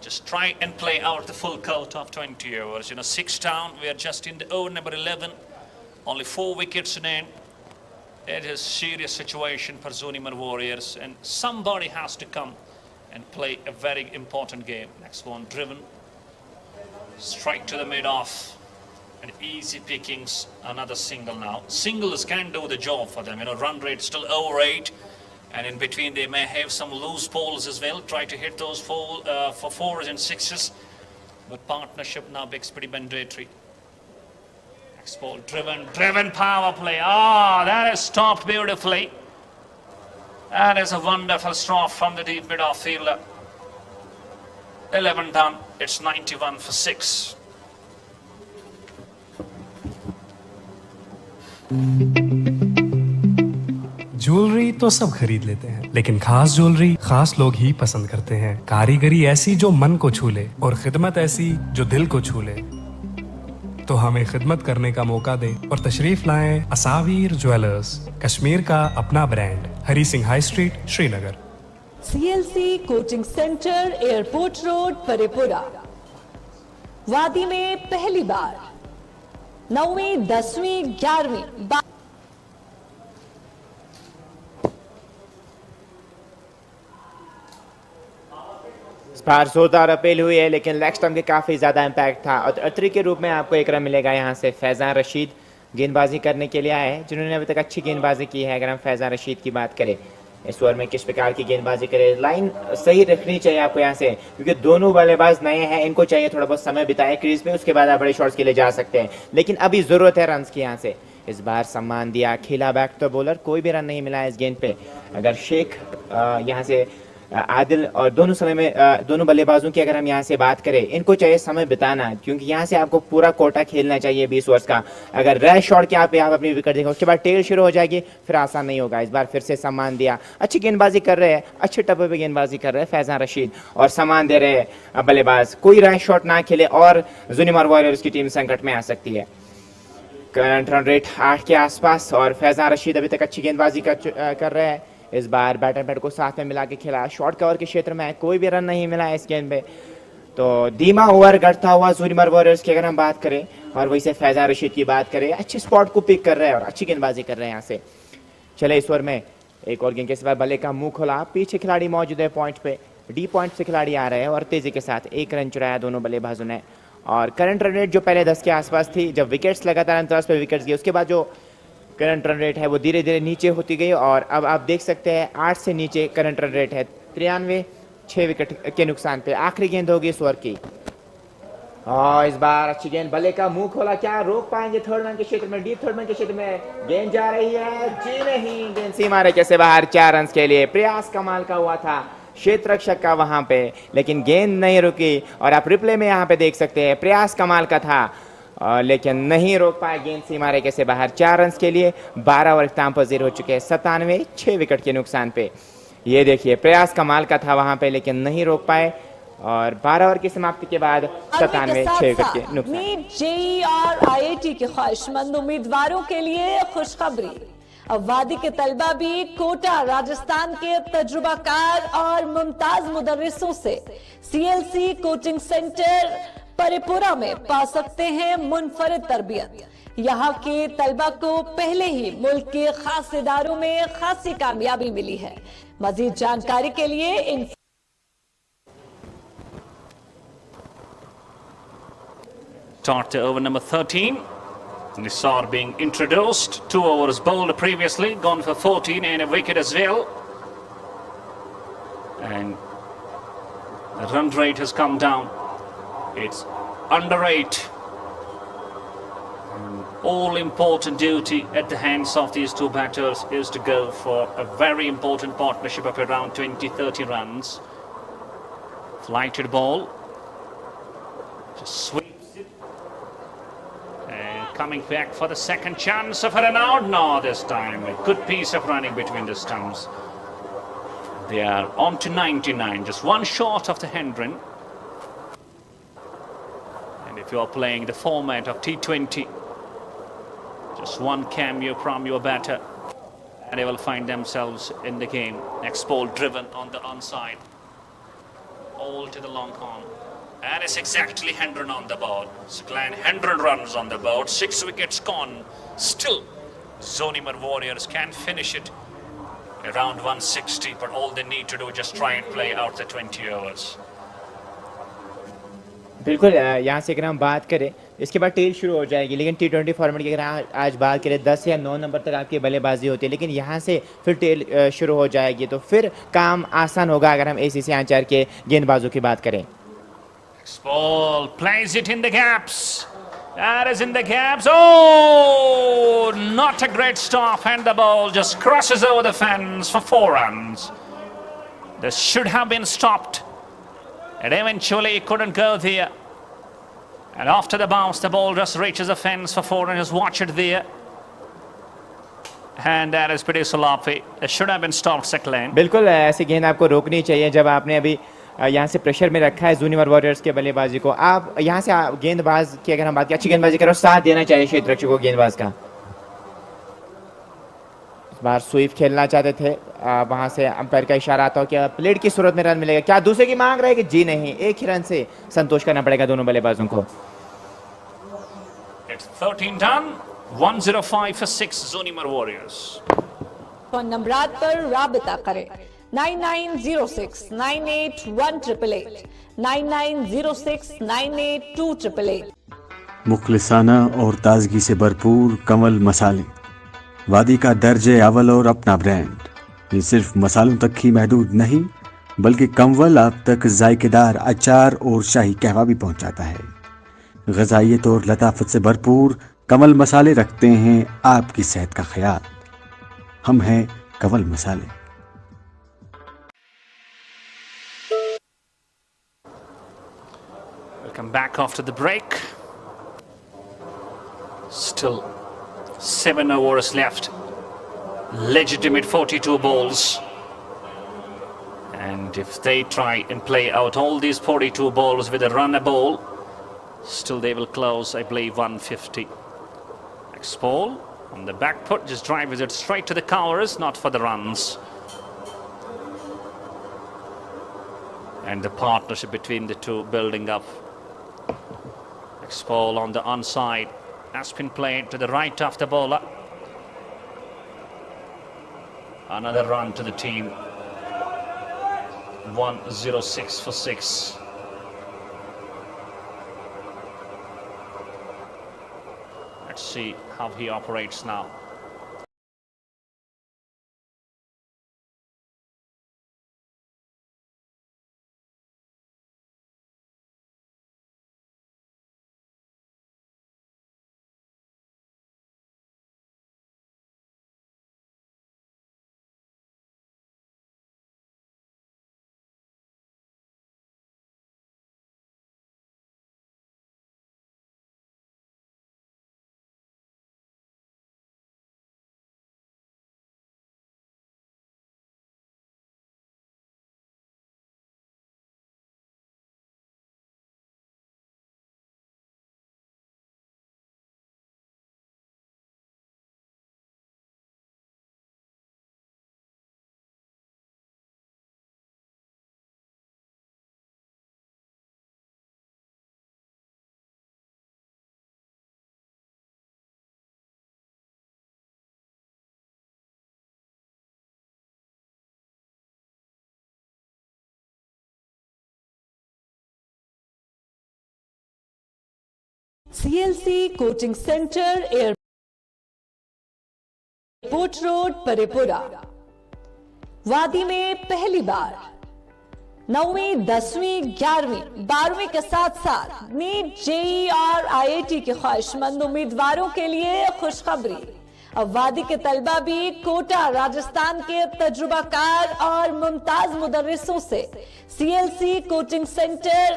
just try and play out the full count of 20 overs. 6 down. We are just in the over number 11. Only 4 wickets in end. It is a serious situation for Zoonimar Warriors, and somebody has to come and play a very important game. Next one driven. Strike to the mid-off. And easy pickings. Another single now. Singles can do the job for them. Run rate still over 8. And in between they may have some loose balls as well. Try to hit those for 4s and 6s. But partnership now becomes pretty mandatory. Ball driven power play. That is stopped beautifully. That is a wonderful stroke from the deep mid-off fielder. 11 done. It's 91 for 6. Jewellery तो सब खरीद लेते हैं, लेकिन खास jewellery खास लोग ही पसंद करते हैं. कारीगरी ऐसी जो मन को छू ले और खिदमत ऐसी जो दिल को छू ले. तो हमें खिदमत करने का मौका दें और तशरीफ लाएं असावीर ज्वेलर्स, कश्मीर का अपना brand, Hari Singh high street, Srinagar. CLC coaching centre, airport road, Parepura. वादी में पहली बार 9वीं, 10वीं, 11वीं बार जोरदार अपील हुई है, लेकिन लेग स्टंप के काफ़ी ज़्यादा इम्पैक्ट था और अतरी के रूप में आपको एक रन मिलेगा. यहाँ से फैज़ान रशीद गेंदबाजी करने के लिए आए हैं, जिन्होंने अभी तक अच्छी गेंदबाजी की है. अगर हम फैज़ान रशीद की बात करें, इस ओवर में किस प्रकार की गेंदबाजी करें, लाइन सही रखनी चाहिए आपको यहाँ से, क्योंकि दोनों बल्लेबाज नए हैं. इनको चाहिए थोड़ा बहुत समय बिताए क्रीज पे, उसके बाद आप बड़े शॉट्स के लिए जा सकते हैं. लेकिन अभी ज़रूरत है रन्स की. यहाँ से इस बार सम्मान दिया, खेला बैक तो बॉलर, कोई भी रन नहीं मिला है इस गेंद पे. अगर शेख यहाँ से आदिल और दोनों बल्लेबाजों की अगर हम यहाँ से बात करें, इनको चाहिए समय बिताना, क्योंकि यहाँ से आपको पूरा कोटा खेलना चाहिए 20 ओवर्स का. अगर रैश शॉट के आप अपनी विकेट देंगे, उसके बाद टेल शुरू हो जाएगी, फिर आसान नहीं होगा. इस बार फिर से सम्मान दिया, अच्छी गेंदबाजी कर रहे हैं, अच्छे टप्पे पे गेंदबाजी कर रहे हैं फैज़ान रशीद और सम्मान दे रहे हैं बल्लेबाज. कोई रैश शॉट ना खेले और ज़ूनिमार वॉरियर्स की टीम संकट में आ सकती है. करंट रन रेट 8 के आसपास और फैज़ान रशीद अभी तक अच्छी गेंदबाजी कर रहे हैं. इस बार बैटर पैड को साथ में मिला के खेला, शॉर्ट कवर के क्षेत्र में कोई भी रन नहीं मिला इस गेंद पे. तो धीमा ओवर घटता हुआ ज़ूनिमार वॉरियर्स की अगर हम बात करें और वही से फैज़ान रशीद की बात करें, अच्छे स्पॉट को पिक कर रहे हैं और अच्छी गेंदबाजी कर रहे हैं यहाँ से. चले इस ओवर में एक और गेंद के सिवा बल्ले का मुंह खोला, पीछे खिलाड़ी मौजूद है पॉइंट पे, डी पॉइंट से खिलाड़ी आ रहे हैं और तेजी के साथ 1 रन चुराया दोनों बल्लेबाजों ने. और करंट रन रेट जो पहले 10 के आसपास थी, जब विकेट्स लगातार अंतराल पर विकेट्स गए, उसके बाद जो करंट रन रेट है वो धीरे धीरे नीचे होती गई और अब आप देख सकते हैं 8 से नीचे करंट रन रेट है. 93, 6 विकेट के नुकसान पे. आखिरी गेंद होगी इस ओवर की और इस बार अच्छी गेंद, बल्ले का मुंह खोला, क्या रोक पाएंगे थर्ड मैन के क्षेत्र में, डीप थर्ड मैन के क्षेत्र में गेंद जा रही है, जी नहीं, गेंद सीमा रेखा से बाहर. 4 रन के लिए प्रयास कमाल का हुआ था क्षेत्र रक्षक का वहां पे, लेकिन गेंद नहीं रुकी और आप रिप्ले में यहाँ पे देख सकते हैं प्रयास कमाल का था लेकिन नहीं रोक पाए. गेंद सीमा रेखा से बाहर. 4 रन के लिए 12 ओवर इख्तिताम पजीर हो चुके हैं. 97, 6 विकेट के नुकसान पे. ये देखिए प्रयास कमाल का था वहां पे, लेकिन नहीं रोक पाए और 12 ओवर की समाप्ति के बाद 97 6 विकेट के नुकसान। नीट जेई और आईआईटी के ख्वाहिशमंद उम्मीदवारों के लिए खुशखबरी। अब वादी के तलबा भी कोटा राजस्थान के तजुर्बाकार और मुमताज मुदर्रिसों से सीएलसी कोचिंग सेंटर परिपुरा में पा सकते हैं मुनफरिद तरबियत। यहाँ के तलबा को पहले ही मुल्क के खास इदारों में खासी कामयाबी मिली है। मजीद जानकारी के लिए इन Start over number 13. Nisar being introduced. 2 overs bowled previously, gone for 14 and a wicket as well. And the run rate has come down. It's under 8. And all important duty at the hands of these two batters is to go for a very important partnership of around 20-30 runs. Flighted ball. Just sweeps it. And coming back for the second chance of an out. No, this time a good piece of running between the stumps. They are on to 99, just one short of the 100. And if you are playing the format of T20, just one cameo from your batter and they will find themselves in the game. Next ball driven on the onside, all to the long on, and it's exactly 100 on the board. So Glenn, 100 runs on the board, 6 wickets gone. Still Zoonimar Warriors can finish it around 160, but all they need to do is just try and play out the 20 overs. बिल्कुल यहाँ से अगर हम बात करें इसके बाद tell शुरू हो जाएगी, लेकिन T20 फॉर्मेट की अगर आज बात करें 10 या 9 नंबर तक आपकी बल्लेबाजी होती है, लेकिन यहाँ से फिर टेल शुरू हो जाएगी, तो फिर काम आसान होगा अगर हम ACC आंचार के गेंदबाजों की बात करें। Ball plays it in the gaps. That is in the gaps. Oh, not a great stop, and the ball just crosses over the fence for 4 runs. This should have been stopped, and eventually it couldn't go there. And after the bounce, the ball just reaches the fence for 4 runs. Just watch it there. And that is pretty sloppy. It should have been stopped, Seklan. बिल्कुल ऐसी गेंद आपको रोकनी चाहिए जब आपने अभी यहाँ से प्रेशर में रखा है ज़ूनिमर वॉरियर्स के बल्लेबाजी को। आप यहाँ से गेंदबाज की अगर हम बात करें, अच्छी गेंदबाजी करो, साथ देना चाहिए क्षेत्ररक्षक को गेंदबाज का। इस बार स्वीप खेलना चाहते थे, वहाँ से अंपायर का इशारा आता हो कि प्लेट की सूरत में रन मिलेगा, क्या दूसरे की मांग रहे हैं कि जी नहीं, एक ही रन से संतोष करना पड़ेगा दोनों बल्लेबाजों को। It's 13 done, 105 for 6 Zoonimar Warriors. Phone नंबरात पर राबिता करें 9906 981888 9906 982888। मुखलिसाना और ताजगी से भरपूर कमल मसाले, वादी का दर्जे अव्वल और अपना ब्रांड। ये सिर्फ मसालों तक ही महदूद नहीं, बल्कि कमवल आप तक जायकेदार अचार और शाही कहवा भी पहुंचाता है। ग़ज़ाइयत और लताफत से भरपूर कमल मसाले रखते हैं आपकी सेहत का ख्याल। हम हैं कमल मसाले। Welcome back after the break. Still 7 overs left. Legitimate 42 balls. And if they try and play out all these 42 balls with a runner ball, still they will close, I believe, 150. Next ball on the back foot, just drives it straight to the covers, not for the runs. And the partnership between the two building up. Next ball on the onside has been played to the right of the bowler. Another run to the team. 106 for 6. Let's see how he operates now. CLC coaching centre, airport road, Parepura. वादी में पहली बार 9वीं, 10वीं, 11वीं, 12वीं के साथ साथ NEET, JEE और IIT के ख्वाहिशमंद उम्मीदवारों के लिए खुशखबरी। अब वादी के तलबा भी कोटा, राजस्थान के तजुर्बाकार और मुमताज मुदर्रिसों से CLC कोचिंग सेंटर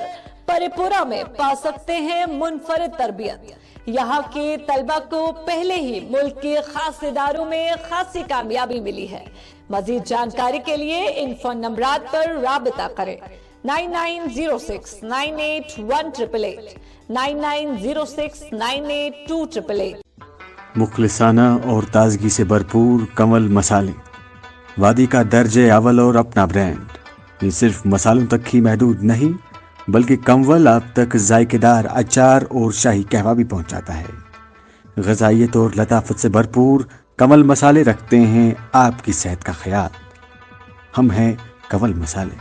परेपुरा में पा सकते हैं मुनफरिद तरबियत। यहाँ के तलबा को पहले ही मुल्क के खास इदारों में खासी कामयाबी मिली है। मजीद जानकारी के लिए इन फोन नंबरात पर राबिता करें 9906981888, 9906982888। मुखलिसाना और ताजगी से भरपूर कमल मसाले, वादी का दर्जे अव्वल और अपना ब्रांड। ये सिर्फ मसालों तक ही महदूद नहीं बल्कि कमवल आप तक जायकेदार अचार और शाही कहवा भी पहुंचाता है। ग़ज़ाइयत और लताफत से भरपूर कमल मसाले रखते हैं आपकी सेहत का ख्याल। हम हैं कमल मसाले।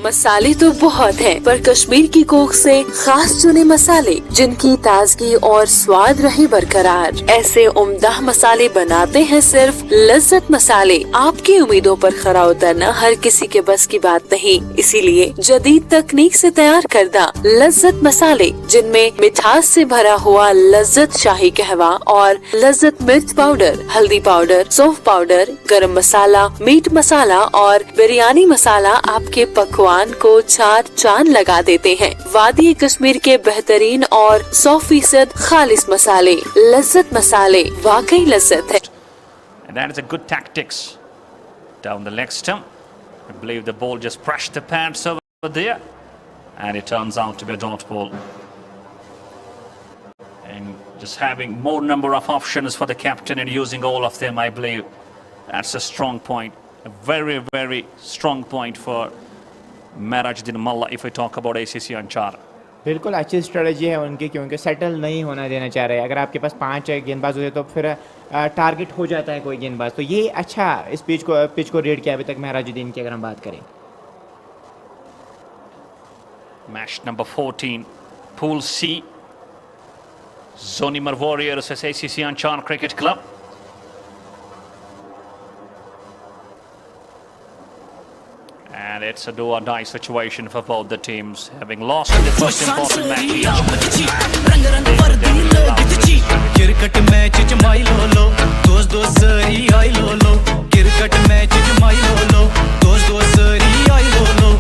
मसाले तो बहुत हैं, पर कश्मीर की कोख से खास चुने मसाले जिनकी ताजगी और स्वाद रहे बरकरार। ऐसे उम्दा मसाले बनाते हैं सिर्फ लज्जत मसाले। आपकी उम्मीदों पर खरा उतरना हर किसी के बस की बात नहीं, इसीलिए जदीद तकनीक से तैयार करदा लज्जत मसाले, जिनमें मिठास से भरा हुआ लज्जत शाही कहवा और लज्जत मिर्च पाउडर, हल्दी पाउडर, सौंफ पाउडर, गरम मसाला, मीट मसाला और बिरयानी मसाला आपके पकवान को 4 चांद लगा देते हैं। वादी कश्मीर के बेहतरीन और 100% खालिस मसाले, लज्जत मसाले, वाकई लज्जत है। And that is a good tactics down the leg stump. I believe the ball just brushed the pads over there, and it turns out to be a dot ball. And just having more number of options for the captain and using all of them, I believe that's a strong point, a very, very strong point for Merajuddin Mullah if we talk about ACC Anchar. बिल्कुल अच्छी strategy है उनकी, क्योंकि settle नहीं होना देना चाह रहे हैं। अगर आपके पास 5 गेंदबाज होते तो फिर टारगेट हो जाता है कोई गेंदबाज। तो ये अच्छा इस पिच को रीड किया अभी तक महराजुद्दीन की, अगर हम बात करें। Match number 14, Pool C, Zoonimar Warriors vs ACC Anchar Cricket Club. And it's a do-or-die situation for both the teams, having lost in the first important match. Cricket match जमाई लो दोस्त सरी आई लो क्रिकेट मैच जमाई लो दोस्त सरी आई लो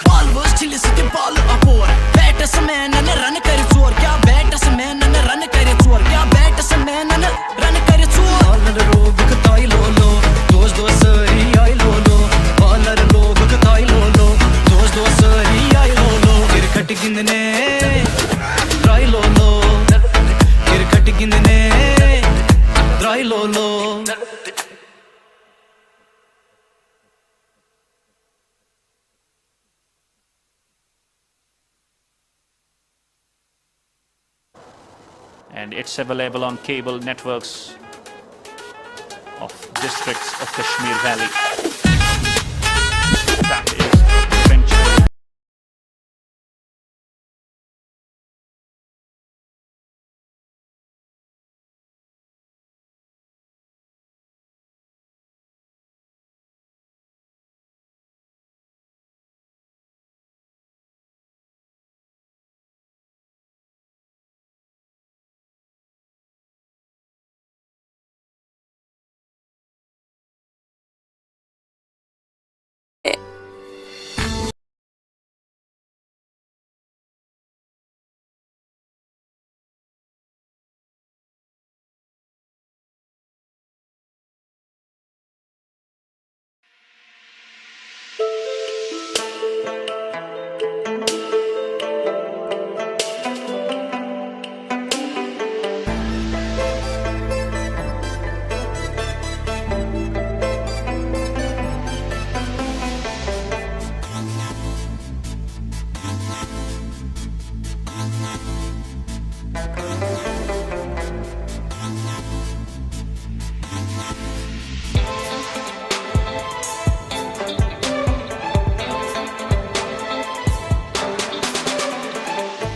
ball बस चिल्ली से बॉल अपोर बैट्समैन ने रन करे चोर, क्या बैट्समैन ने रन करे चोर, क्या बैट्समैन ने रन करे चोर। बॉलर लोग कताई लो दोस्त सरी आई लो बॉलर लोग कताई लो दोस्त सरी आई लो क्रिकेट गिंदने ट्राई लो क्रिकेट गिंदने ट्राई लो And it's available on cable networks of districts of Kashmir Valley. That is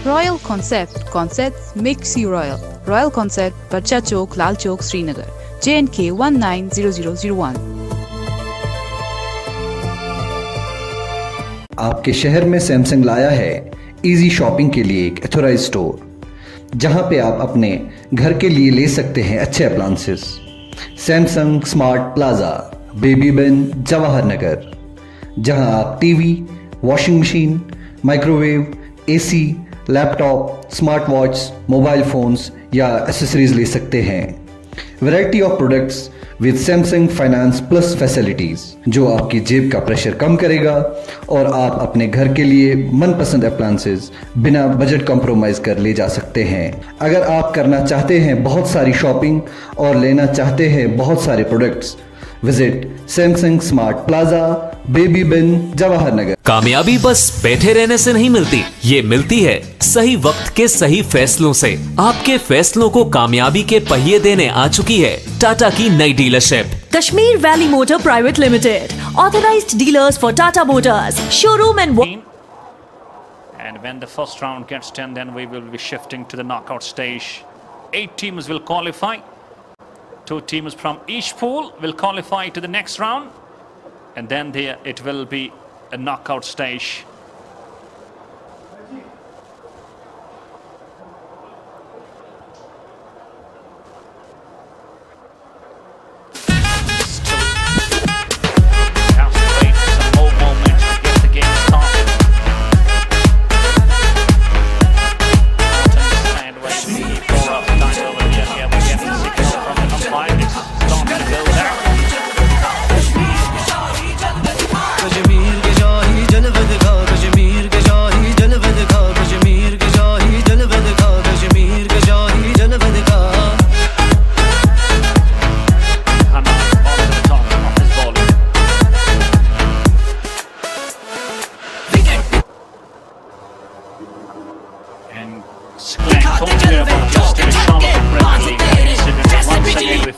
Royal Concept. Concepts makes you royal. Royal Concept, Barcha Chowk, Lal Chowk, Srinagar. J&K 190001. आपके शहर में Samsung लाया है easy shopping के लिए एक authorise store, जहां पे आप अपने घर के लिए ले सकते हैं अच्छे अप्लायंसेस। सैमसंग स्मार्ट प्लाजा, बेबी बिन, जवाहर नगर, जहां आप TV, washing machine, microwave, AC, laptop, smart watch, mobile phones या एसेसरीज ले सकते हैं। Variety of products with Samsung finance plus facilities, जो आपकी जेब का प्रेशर कम करेगा और आप अपने घर के लिए मनपसंद अप्लायंसेस बिना बजट कॉम्प्रोमाइज कर ले जा सकते हैं। अगर आप करना चाहते हैं बहुत सारी शॉपिंग और लेना चाहते हैं बहुत सारे products, visit Samsung smart plaza, बेबी बिन, जवाहर नगर। कामयाबी बस बैठे रहने से नहीं मिलती, ये मिलती है सही वक्त के सही फैसलों से। आपके फैसलों को कामयाबी के पहिए देने आ चुकी है टाटा की नई dealership. Kashmir Valley Motor Private Limited, authorized dealers for Tata Motors, showroom and And when the first round gets done, then we will be shifting to the knockout stage. 8 teams will qualify. 2 teams from each pool will qualify to the next round, and then there it will be a knockout stage.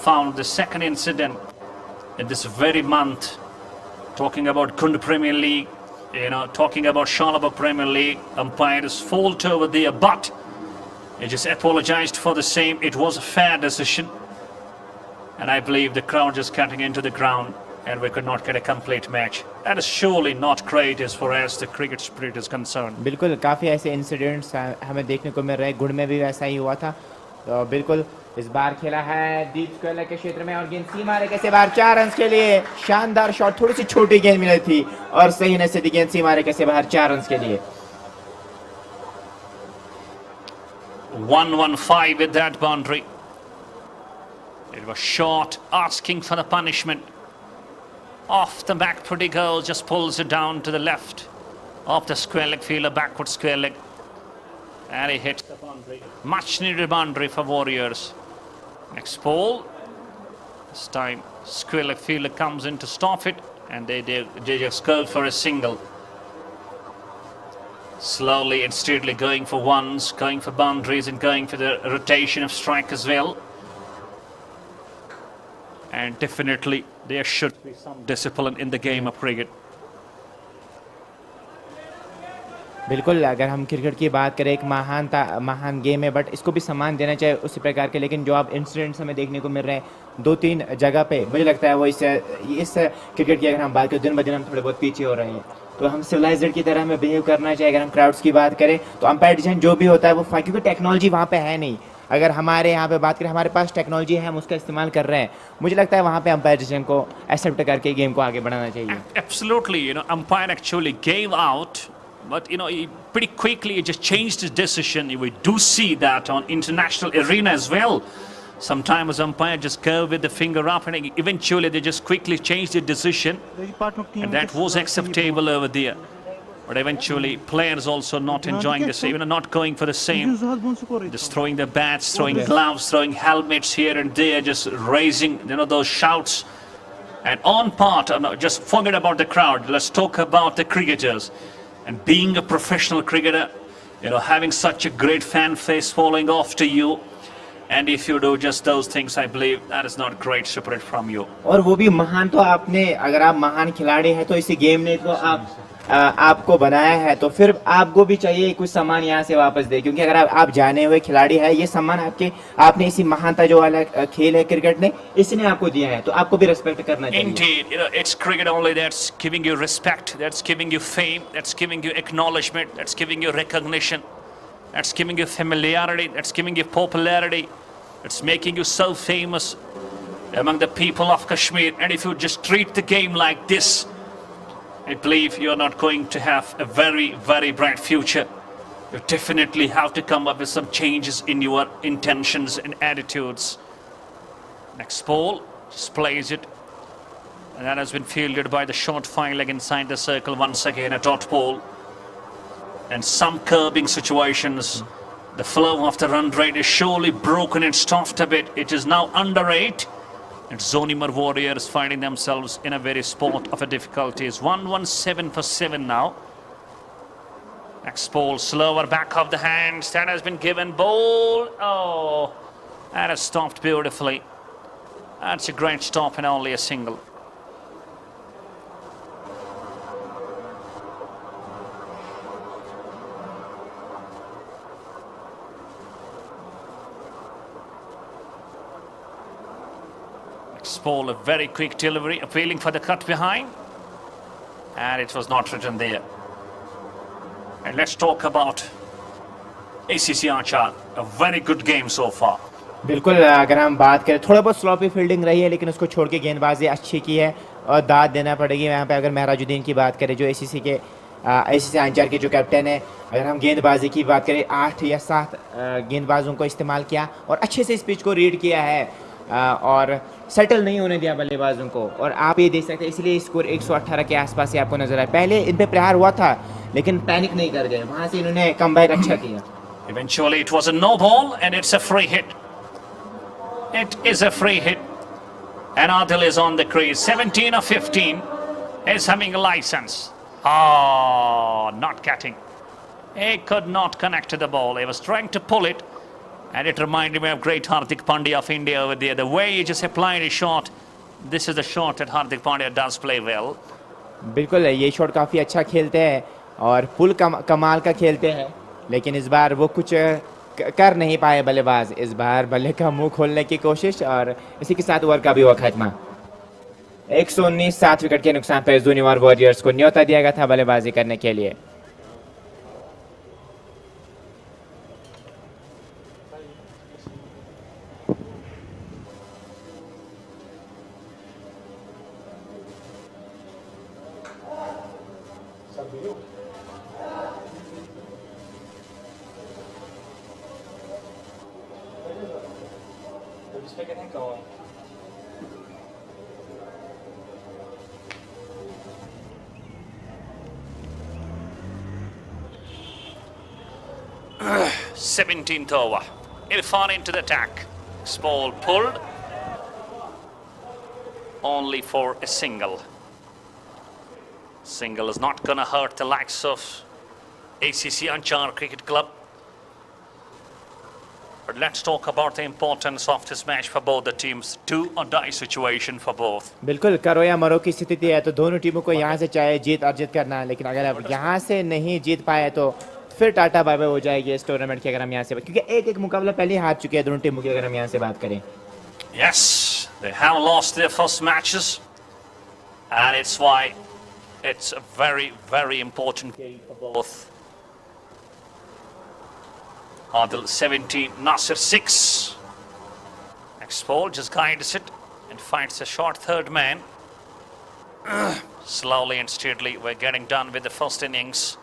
Found the second incident in this very month, talking about Kund Premier League, talking about Shalabag Premier League. Umpires fault over there, but he just apologized for the same. It was a fair decision, and I believe the crowd just cutting into the ground, and we could not get a complete match. That is surely not great as far as the cricket spirit is concerned. बिल्कुल काफ़ी ऐसे incidents हमें देखने को मिल रहे हैं। गुड़ में भी वैसा ही हुआ था। तो बिल्कुल इस बार खेला है डीप स्क्वायर के क्षेत्र में और गेंद सीमा रेखा से बाहर 4 रन के लिए। शानदार शॉट, थोड़ी सी छोटी गेंद मिली थी और सही ने सीधी गेंद सीमा रेखा से बाहर 4 रन के लिए। 115 with that boundary. It was short, asking for the punishment. Off the back, pretty goal, just pulls it down to the left of the square leg fielder, backward square leg. And he hits the boundary. Much needed boundary for Warriors. Next ball. This time, square leg fielder comes in to stop it, and they just go for a single. Slowly and steadily going for ones, going for boundaries, and going for the rotation of strike as well. And definitely, there should be some discipline in the game of cricket. बिल्कुल, अगर हम cricket की बात करें, एक महान game है, but इसको भी सम्मान देना चाहिए उसी प्रकार के। लेकिन जो आप इंसिडेंट्स हमें देखने को मिल रहे हैं 2-3 जगह पे, मुझे लगता है वो इस क्रिकेट की अगर हम बात करें, दिन ब दिन हम थोड़े बहुत पीछे हो रहे हैं। तो हम सिविलाइज्ड की तरह हमें बिहेव करना चाहिए। अगर हम क्राउड्स की बात करें तो अंपायर डिसीजन जो भी होता है वो क्योंकि टेक्नोलॉजी वहाँ पे है नहीं। अगर हमारे यहाँ पे बात करें, हमारे पास टेक्नोलॉजी है, हम उसका इस्तेमाल कर रहे हैं। मुझे लगता है वहाँ पे अंपायर डिसीजन को एक्सेप्ट करके गेम को आगे बढ़ाना चाहिए। Absolutely, umpire actually gave out, but he pretty quickly just changed his decision. We do see that on international arena as well. Sometimes umpire just go with the finger up, and eventually they just quickly change their decision, and that was acceptable over there. But eventually, players also not enjoying the same, not going for the same, just throwing their bats, throwing gloves, throwing helmets here and there, just raising, those shouts. And on part, just forget about the crowd. Let's talk about the cricketers. And being a professional cricketer, having such a great fan face following after you, And if you do just those things, I believe that is not great spirit from you. और वो भी महान, तो आपने, अगर आप महान खिलाड़ी हैं तो इसी गेम ने तो आपको बनाया है, तो फिर आपको भी चाहिए कुछ सम्मान यहाँ से वापस दे, क्योंकि अगर आप जाने हुए खिलाड़ी है, ये सम्मान आपने इसी महानता जो वाला खेल है क्रिकेट ने, इसने आपको दिया है, तो आपको भी रिस्पेक्ट करना चाहिए. Indeed, it's cricket only that's giving you respect, that's giving you fame, that's giving you acknowledgement, that's giving you recognition, that's giving you familiarity, that's giving you popularity, it's making you so famous among the people of Kashmir. And if you just treat the game like this, I believe you're not going to have a very, very bright future. You definitely have to come up with some changes in your intentions and attitudes. Next ball, just plays it. And that has been fielded by the short fine leg inside the circle. Once again, a dot ball. And some curbing situations. The flow of the run rate is surely broken and stopped a bit. It is now under 8. And Zoonimar Warriors finding themselves in a very spot of a difficulties. 117 for 7 now. Next ball, slower back of the hands. That has been given. Ball. Oh, that has stopped beautifully. That's a great stop and only a single. Ball, a very quick delivery, appealing for the cut behind, and it was not written there. And let's talk about ACC Anchar, a very good game so far. बिल्कुल, अगर हम बात करें, थोड़ा बहुत sloppy fielding रही है, लेकिन उसको छोड़ के गेंदबाजी अच्छी की है और दाद देना पड़ेगी यहाँ पे. अगर महराजुद्दीन की बात करें, जो ACC आंचार के जो कैप्टन है, अगर हम गेंदबाजी की बात करें, 8 या 7 गेंदबाजों को इस्तेमाल किया और अच्छे से इस पिच को रीड किया है और सेटल नहीं होने दिया बल्लेबाजों को. और आप ये देख सकते हैं, इसलिए स्कोर 118 के आसपास ही आपको नजर आया. पहले इन पे प्रहार हुआ था, लेकिन पैनिक नहीं कर गए, वहां से इन्होंने कमबैक अच्छा किया. Eventually it was a no ball and it's a free hit. It is a free hit. And Adil is on the crease. 17 of 15 is having a license. Oh, not getting. He could not connect to the ball. He was trying to pull it. And it reminded me of great Hardik Pandya of India over there. The way he just applied his shot. This is the shot that Hardik Pandya does play well. बिल्कुल, ये shot काफ़ी अच्छा खेलते हैं और पुल कमाल का खेलते हैं, लेकिन इस बार वो कुछ कर नहीं पाए बल्लेबाज. इस बार बल्ले का मुंह खोलने की कोशिश और इसी के साथ ओवर का भी हुआ खत्मा. 119 7 विकेट के नुकसान पर ज़ूनिमर वॉरियर्स को न्योता दिया गया था बल्लेबाजी करने के लिए. Going. 17th over. Irfan into the attack. Small pulled. Only for a single. Single is not going to hurt the likes of ACC Anchar Cricket Club. But let's talk about the importance of this match for both the teams. Do or die situation for both. बिल्कुल, करो या मरो की स्थिति है, तो दोनों टीमों को यहाँ से चाहे जीत अर्जित करना है, लेकिन अगर आप यहाँ से नहीं जीत पाए तो फिर टाटा बाय बाय हो जाएगी इस टूर्नामेंट की. अगर हम यहाँ से, क्योंकि एक मुकाबला पहले हार चुके हैं दोनों टीमों की, अगर हम यहाँ से बात करें. Yes, they have lost their first matches, and it's why it's a very, very important game for both. Adil 17, Nasir 6. Next ball just guides it and finds a short third man. Slowly and steadily we're getting done with the first innings.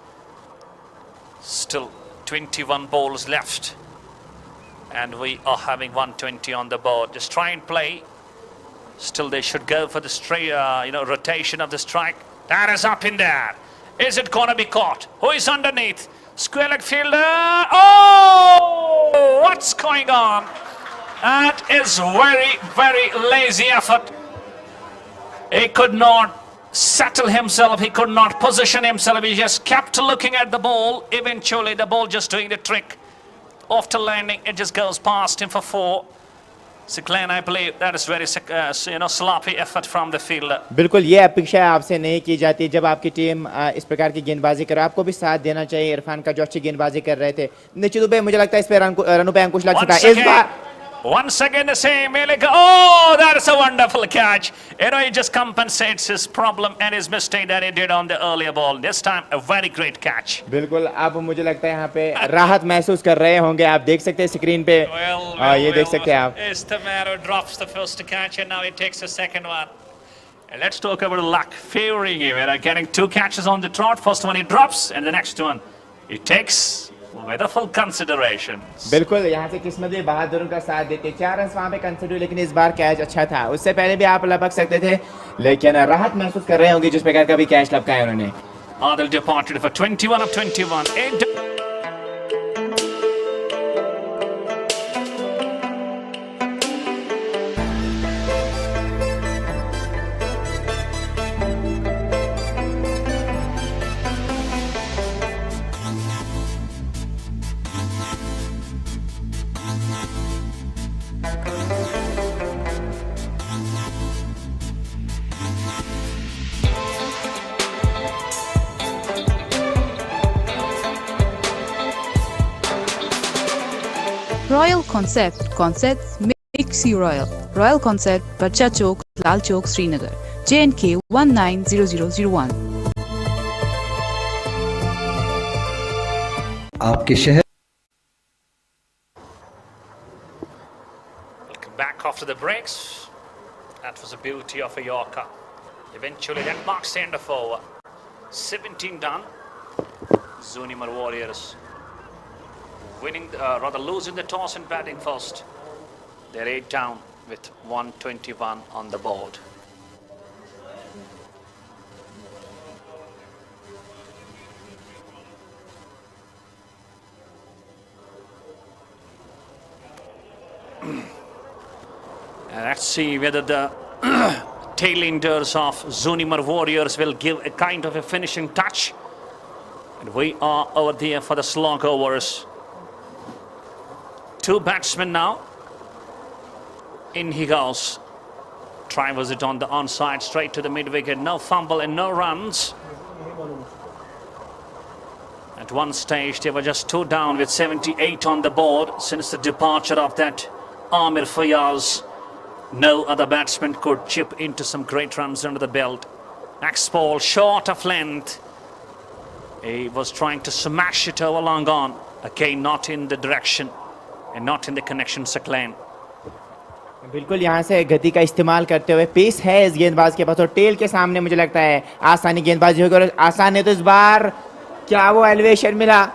Still 21 balls left. And we are having 120 on the board. Just try and play. Still they should go for the straight, rotation of the strike. That is up in there. Is it going to be caught? Who is underneath? Square leg fielder. Oh! What's going on? That is very, very lazy effort. He could not settle himself. He could not position himself. He just kept looking at the ball. Eventually, the ball just doing the trick. After landing, it just goes past him for 4. Glenn, I believe that is very sloppy effort from the fielder. बिल्कुल ये अपेक्षा आपसे नहीं की जाती जब आपकी team इस प्रकार की गेंदबाजी करे, आपको भी साथ देना चाहिए। इरफान का जो अच्छी गेंदबाजी कर रहे थे, निश्चित रूप से मुझे लगता है इस पे रनों पे अंकुश लग चुका है। इस बार once again the same. Oh, that is a wonderful catch. He just compensates his problem and his mistake that he did on the earlier ball. This time a very great catch. बिल्कुल, अब मुझे लगता है यहाँ पे राहत महसूस कर रहे होंगे। आप देख सकते हैं स्क्रीन पे, ये देख सकते हैं आप। Estamaro drops the first catch and now he takes the second one. And let's talk about luck favoring him. We're getting 2 catches on the trot. First one he drops and the next one he takes with a full consideration. बिल्कुल, यहाँ से किस्मत भी बहादुरों का साथ देते। 4 run वहाँ पे कंसिडर, लेकिन इस बार कैच अच्छा था। उससे पहले भी आप लपक सकते थे, लेकिन राहत महसूस कर रहे होंगे जिस प्रकार का भी कैच लपकाया उन्होंने। Adil departed for 21 of 21. Royal Concepts makes you royal. Royal Concept, Bacha Chowk, Lal Chowk, Srinagar. J&K 190001. आपके शहर। Welcome back after the breaks. That was the beauty of a Yorker. Eventually that marks the end of over. 17 done. Zoonimar Warriors winning, rather losing the toss and batting first. They're 8 down with 121 on the board. And let's see whether the tailenders of Zoonimar Warriors will give a kind of a finishing touch. And we are over there for the slog overs. 2 batsmen now. In he goes. Tries it on the onside, straight to the mid wicket. No fumble and no runs. At one stage, they were just 2 down with 78 on the board since the departure of that Amir Fayaz. No other batsman could chip into some great runs under the belt. Next ball, short of length. He was trying to smash it over long on. Again, not in the direction and not in the connection Saklan. बिल्कुल, यहाँ से गति का इस्तेमाल करते हुए pace है इस गेंदबाज के पास, और टेल के सामने मुझे लगता है आसानी गेंदबाजी होगी। और आसान है तो इस बार क्या वो एलिवेशन मिला?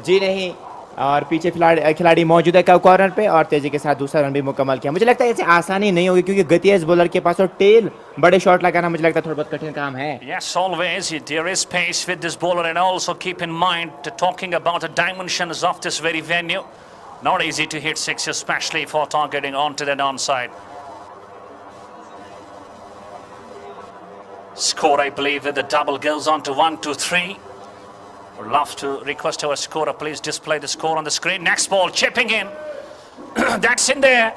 जी नहीं। और पीछे खिलाड़ी मौजूद है कॉर्नर पे, और तेजी के साथ दूसरा रन भी मुकम्मल किया। मुझे लगता है ऐसे आसानी नहीं होगी क्योंकि गति है इस बॉलर के पास, और टेल बड़े शॉट लगाना मुझे लगता है थोड़ा बहुत कठिन काम है। Yes, always there is pace with this bowler, and also keep in mind talking about the dimensions of this very venue. Not easy to hit 6, especially for targeting onto the onside. Score, I believe, with the double goes on to 1, 2, 3. Would love to request our scorer, please display the score on the screen. Next ball, chipping in. That's in there.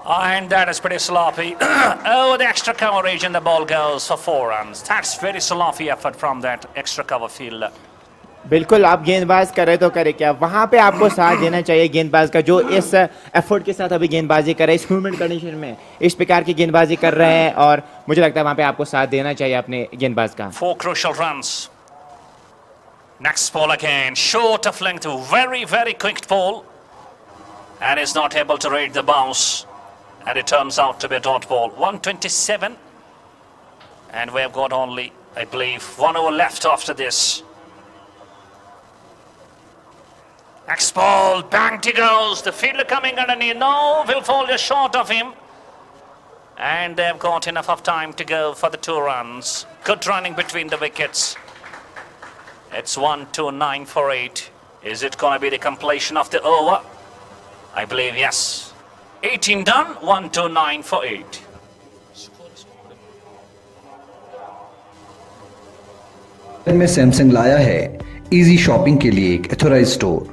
And that is pretty sloppy. Oh, the extra coverage, and the ball goes for 4 runs. That's very sloppy effort from that extra cover fielder. बिल्कुल, आप गेंदबाज करे तो करे क्या, वहां पे आपको साथ देना चाहिए गेंदबाज का जो इस एफर्ट के साथ अभी गेंदबाजी कर रहे हैं, इस ह्यूमन कंडीशन में इस प्रकार की गेंदबाजी कर रहे हैं, और मुझे लगता है वहां पे आपको साथ देना चाहिए अपने गेंदबाज का। 4 crucial runs. Next ball again, short of length, very, very quick ball, and is not able to rate the bounce, and it turns out to be a dot ball. 127, and we have got only, I believe, 1 over left after this. Next ball, banked he goes. The fielder coming underneath. No, will fall just short of him. And they've got enough of time to go for the 2 runs. Good running between the wickets. It's 1, 2, 9 for 8. Is it going to be the completion of the over? I believe yes. 18 done, 1, 2, 9 for 8. में Samsung लाया है easy shopping के लिए एक authorise store,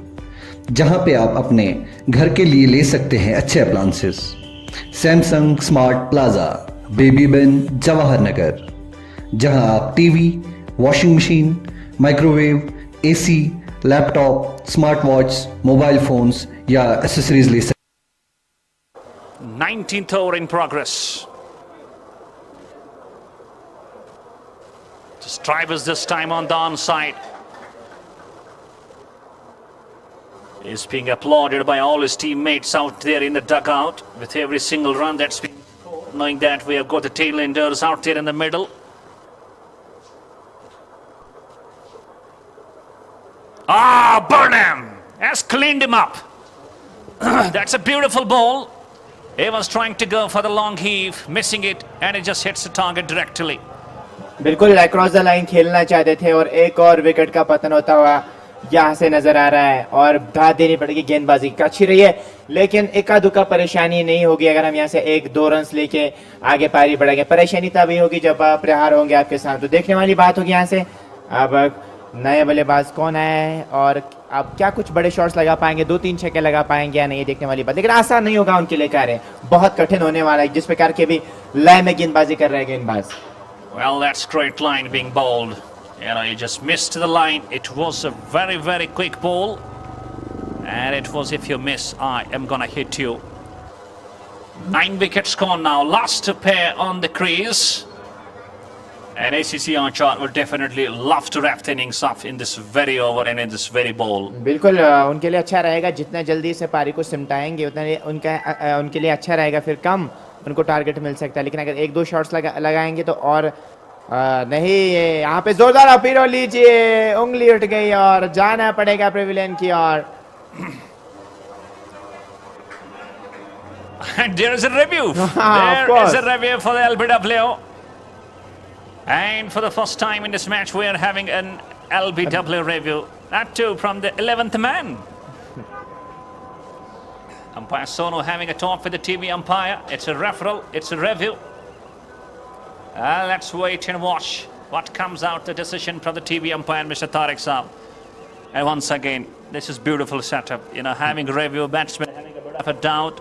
जहां पे आप अपने घर के लिए ले सकते हैं अच्छे अप्लायंसेस। सैमसंग स्मार्ट प्लाजा, बेबी बिन, जवाहर नगर, जहां आप TV, washing machine, microwave, AC, laptop, smart watch, mobile phones या एक्सेसरीज ले सकते। 19th over in progress. Strivers this time on the onside. Is being applauded by all his teammates out there in the dugout with every single run that's been scored, knowing that we have got the tailenders out there in the middle. Burnham has cleaned him up. That's a beautiful ball. He was trying to go for the long heave, missing it, and it just hits the target directly. बिल्कुल across the line खेलना चाहते थे और एक और wicket का पतन होता हुआ यहाँ से नजर आ रहा है और दाद देनी पड़ेगी। गेंदबाजी अच्छी रही है लेकिन एका दुक्का परेशानी नहीं होगी अगर हम यहाँ से 1-2 रन लेके आगे पारी बढ़ेंगे। परेशानी तभी होगी जब प्रहार होंगे आपके साथ। तो देखने वाली बात होगी यहाँ से अब नए बल्लेबाज कौन है और अब क्या कुछ बड़े शॉट्स लगा पाएंगे, 2-3 छक्के लगा पाएंगे या नहीं, देखने वाली बात। लेकिन आसान नहीं होगा उनके लिए कार्य, बहुत कठिन होने वाला है जिस प्रकार के भी लय में गेंदबाजी कर रहे हैं गेंदबाज। Well, that straight line being bowled, he just missed the line. It was a very, very quick ball, and it was, if you miss, I am gonna hit you. 9 wickets gone now. Last pair on the crease. And ACC Anchar will definitely love to wrap the innings up in this very over and in this very ball. बिल्कुल उनके लिए अच्छा रहेगा, जितना जल्दी से पारी को सिमटाएंगे उतना उनके लिए अच्छा रहेगा। फिर कम उनको टारगेट मिल सकता है, लेकिन अगर 1-2 शॉट्स लगाएंगे तो और नहीं। यहाँ पे जोरदार अपील हो लीजिए, उंगली उठ गई और जाना पड़ेगा पेविलियन की ओर। And there is a review. There is a review for the LBW. And for the first time in this match, we are having an LBW review. That too from the 11th man. Umpire Sono having a talk with the TV umpire. It's a referral, it's a review. Let's wait and watch what comes out, the decision from the TV umpire, Mr. Tariq Saab. And once again, this is beautiful setup. Having a review, batsman having a bit of a doubt.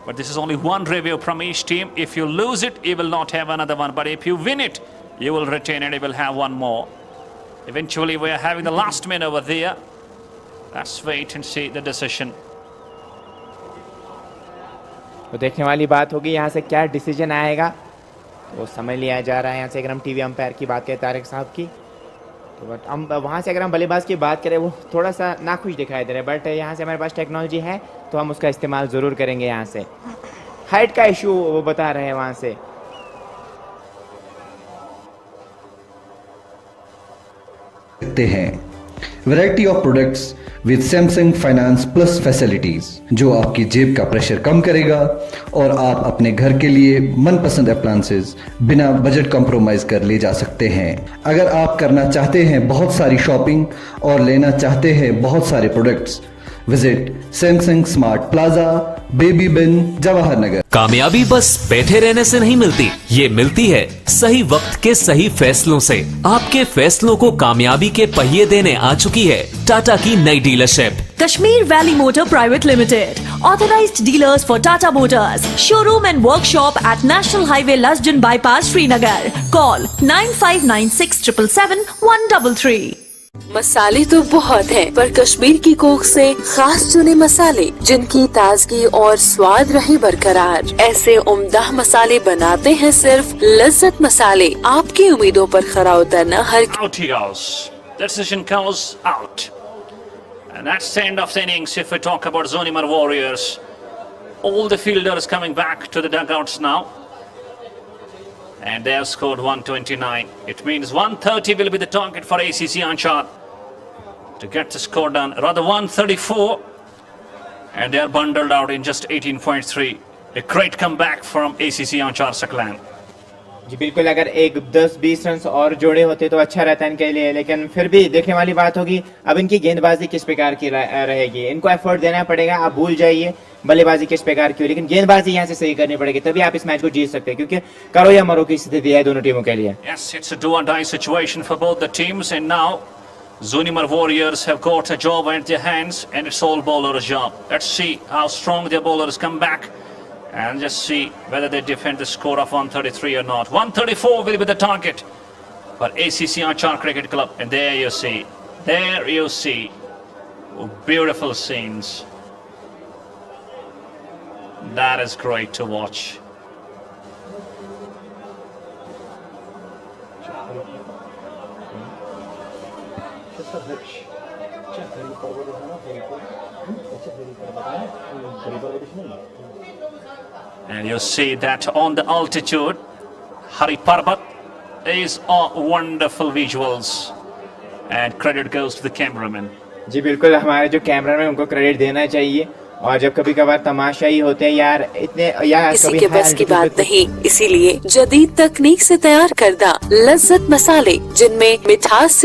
But this is only one review from each team. If you lose it, you will not have another one. But if you win it, you will retain it, you will have one more. Eventually, we are having the last man over there. Let's wait and see the decision. तो देखने वाली बात होगी यहाँ से क्या decision आएगा, तो समझ लिया जा रहा है। यहाँ से अगर हम टीवी अंपायर की बात करें तारिक साहब की, तो बट हम वहाँ से अगर हम बल्लेबाज की बात करें वो थोड़ा सा नाखुश दिखाई दे रहा है। बट यहाँ से हमारे पास टेक्नोलॉजी है तो हम उसका इस्तेमाल ज़रूर करेंगे। यहाँ से हाइट का इशू वो बता रहे हैं वहाँ से। Variety of products with Samsung finance plus facilities, जो आपकी जेब का प्रेशर कम करेगा और आप अपने घर के लिए मनपसंद अप्लायंसेस बिना बजट कॉम्प्रोमाइज कर ले जा सकते हैं। अगर आप करना चाहते हैं बहुत सारी शॉपिंग और लेना चाहते हैं बहुत सारे products, visit Samsung smart plaza, बेबी बिन, जवाहर नगर। कामयाबी बस बैठे रहने से नहीं मिलती, ये मिलती है सही वक्त के सही फैसलों से। आपके फैसलों को कामयाबी के पहिए देने आ चुकी है टाटा की नई dealership Kashmir Valley Motor Pvt Ltd, authorized dealers for Tata Motors, showroom and workshop at National Highway Lasjan Bypass, Srinagar. Call 9596777133. मसाले तो बहुत हैं, पर कश्मीर की कोक से खास चुने मसाले जिनकी ताजगी और स्वाद रहे बरकरार। ऐसे उम्दा मसाले बनाते हैं सिर्फ लज्जत मसाले। आपकी उम्मीदों पर खरा उतरना हर Out he goes. The decision goes out. And that's the end of the innings if we talk about Zoonimar Warriors. All the fielders coming back to the dugouts now. And they have scored 129. It means 130 will be the target for ACC Anchar to get the score done. Rather 134. And they are bundled out in just 18.3. A great comeback from ACC Anchar Saklan. जी बिल्कुल, अगर 10-20 run और जोड़े होते तो अच्छा रहता इनके लिए, लेकिन फिर भी देखने वाली बात होगी अब इनकी गेंदबाजी किस प्रकार की रहेगी। इनको एफर्ट देना पड़ेगा, आप भूल जाइए बल्लेबाजी किस प्रकार की हो, लेकिन गेंदबाजी यहाँ से सही करनी पड़ेगी, तभी आप इस मैच को जीत सकते हैं, क्योंकि करो या मरो की स्थिति है दोनों टीमों के लिए। Yes, it's a do or die situation for both the teams, and now Zoonimar Warriors have got a job at their hands, and it's all bowler's job. Let's see how strong their bowlers come back, and just see whether they defend the score of 133 or not. 134 will be the target for ACC Anchar Cricket Club, and there you see beautiful scenes. That is great to watch. And you see that on the altitude, Hari Parbat is wonderful visuals, and credit goes to the cameraman. जी बिल्कुल, हमारे जो cameraman उनको credit देना चाहिए। और जब कभी कभार तमाशा ही होते हैं यार, इतने यार किसी के बस की बात नहीं, इसीलिए जदीद तकनीक से तैयार करदा लज्जत मसाले, जिनमें मिठास से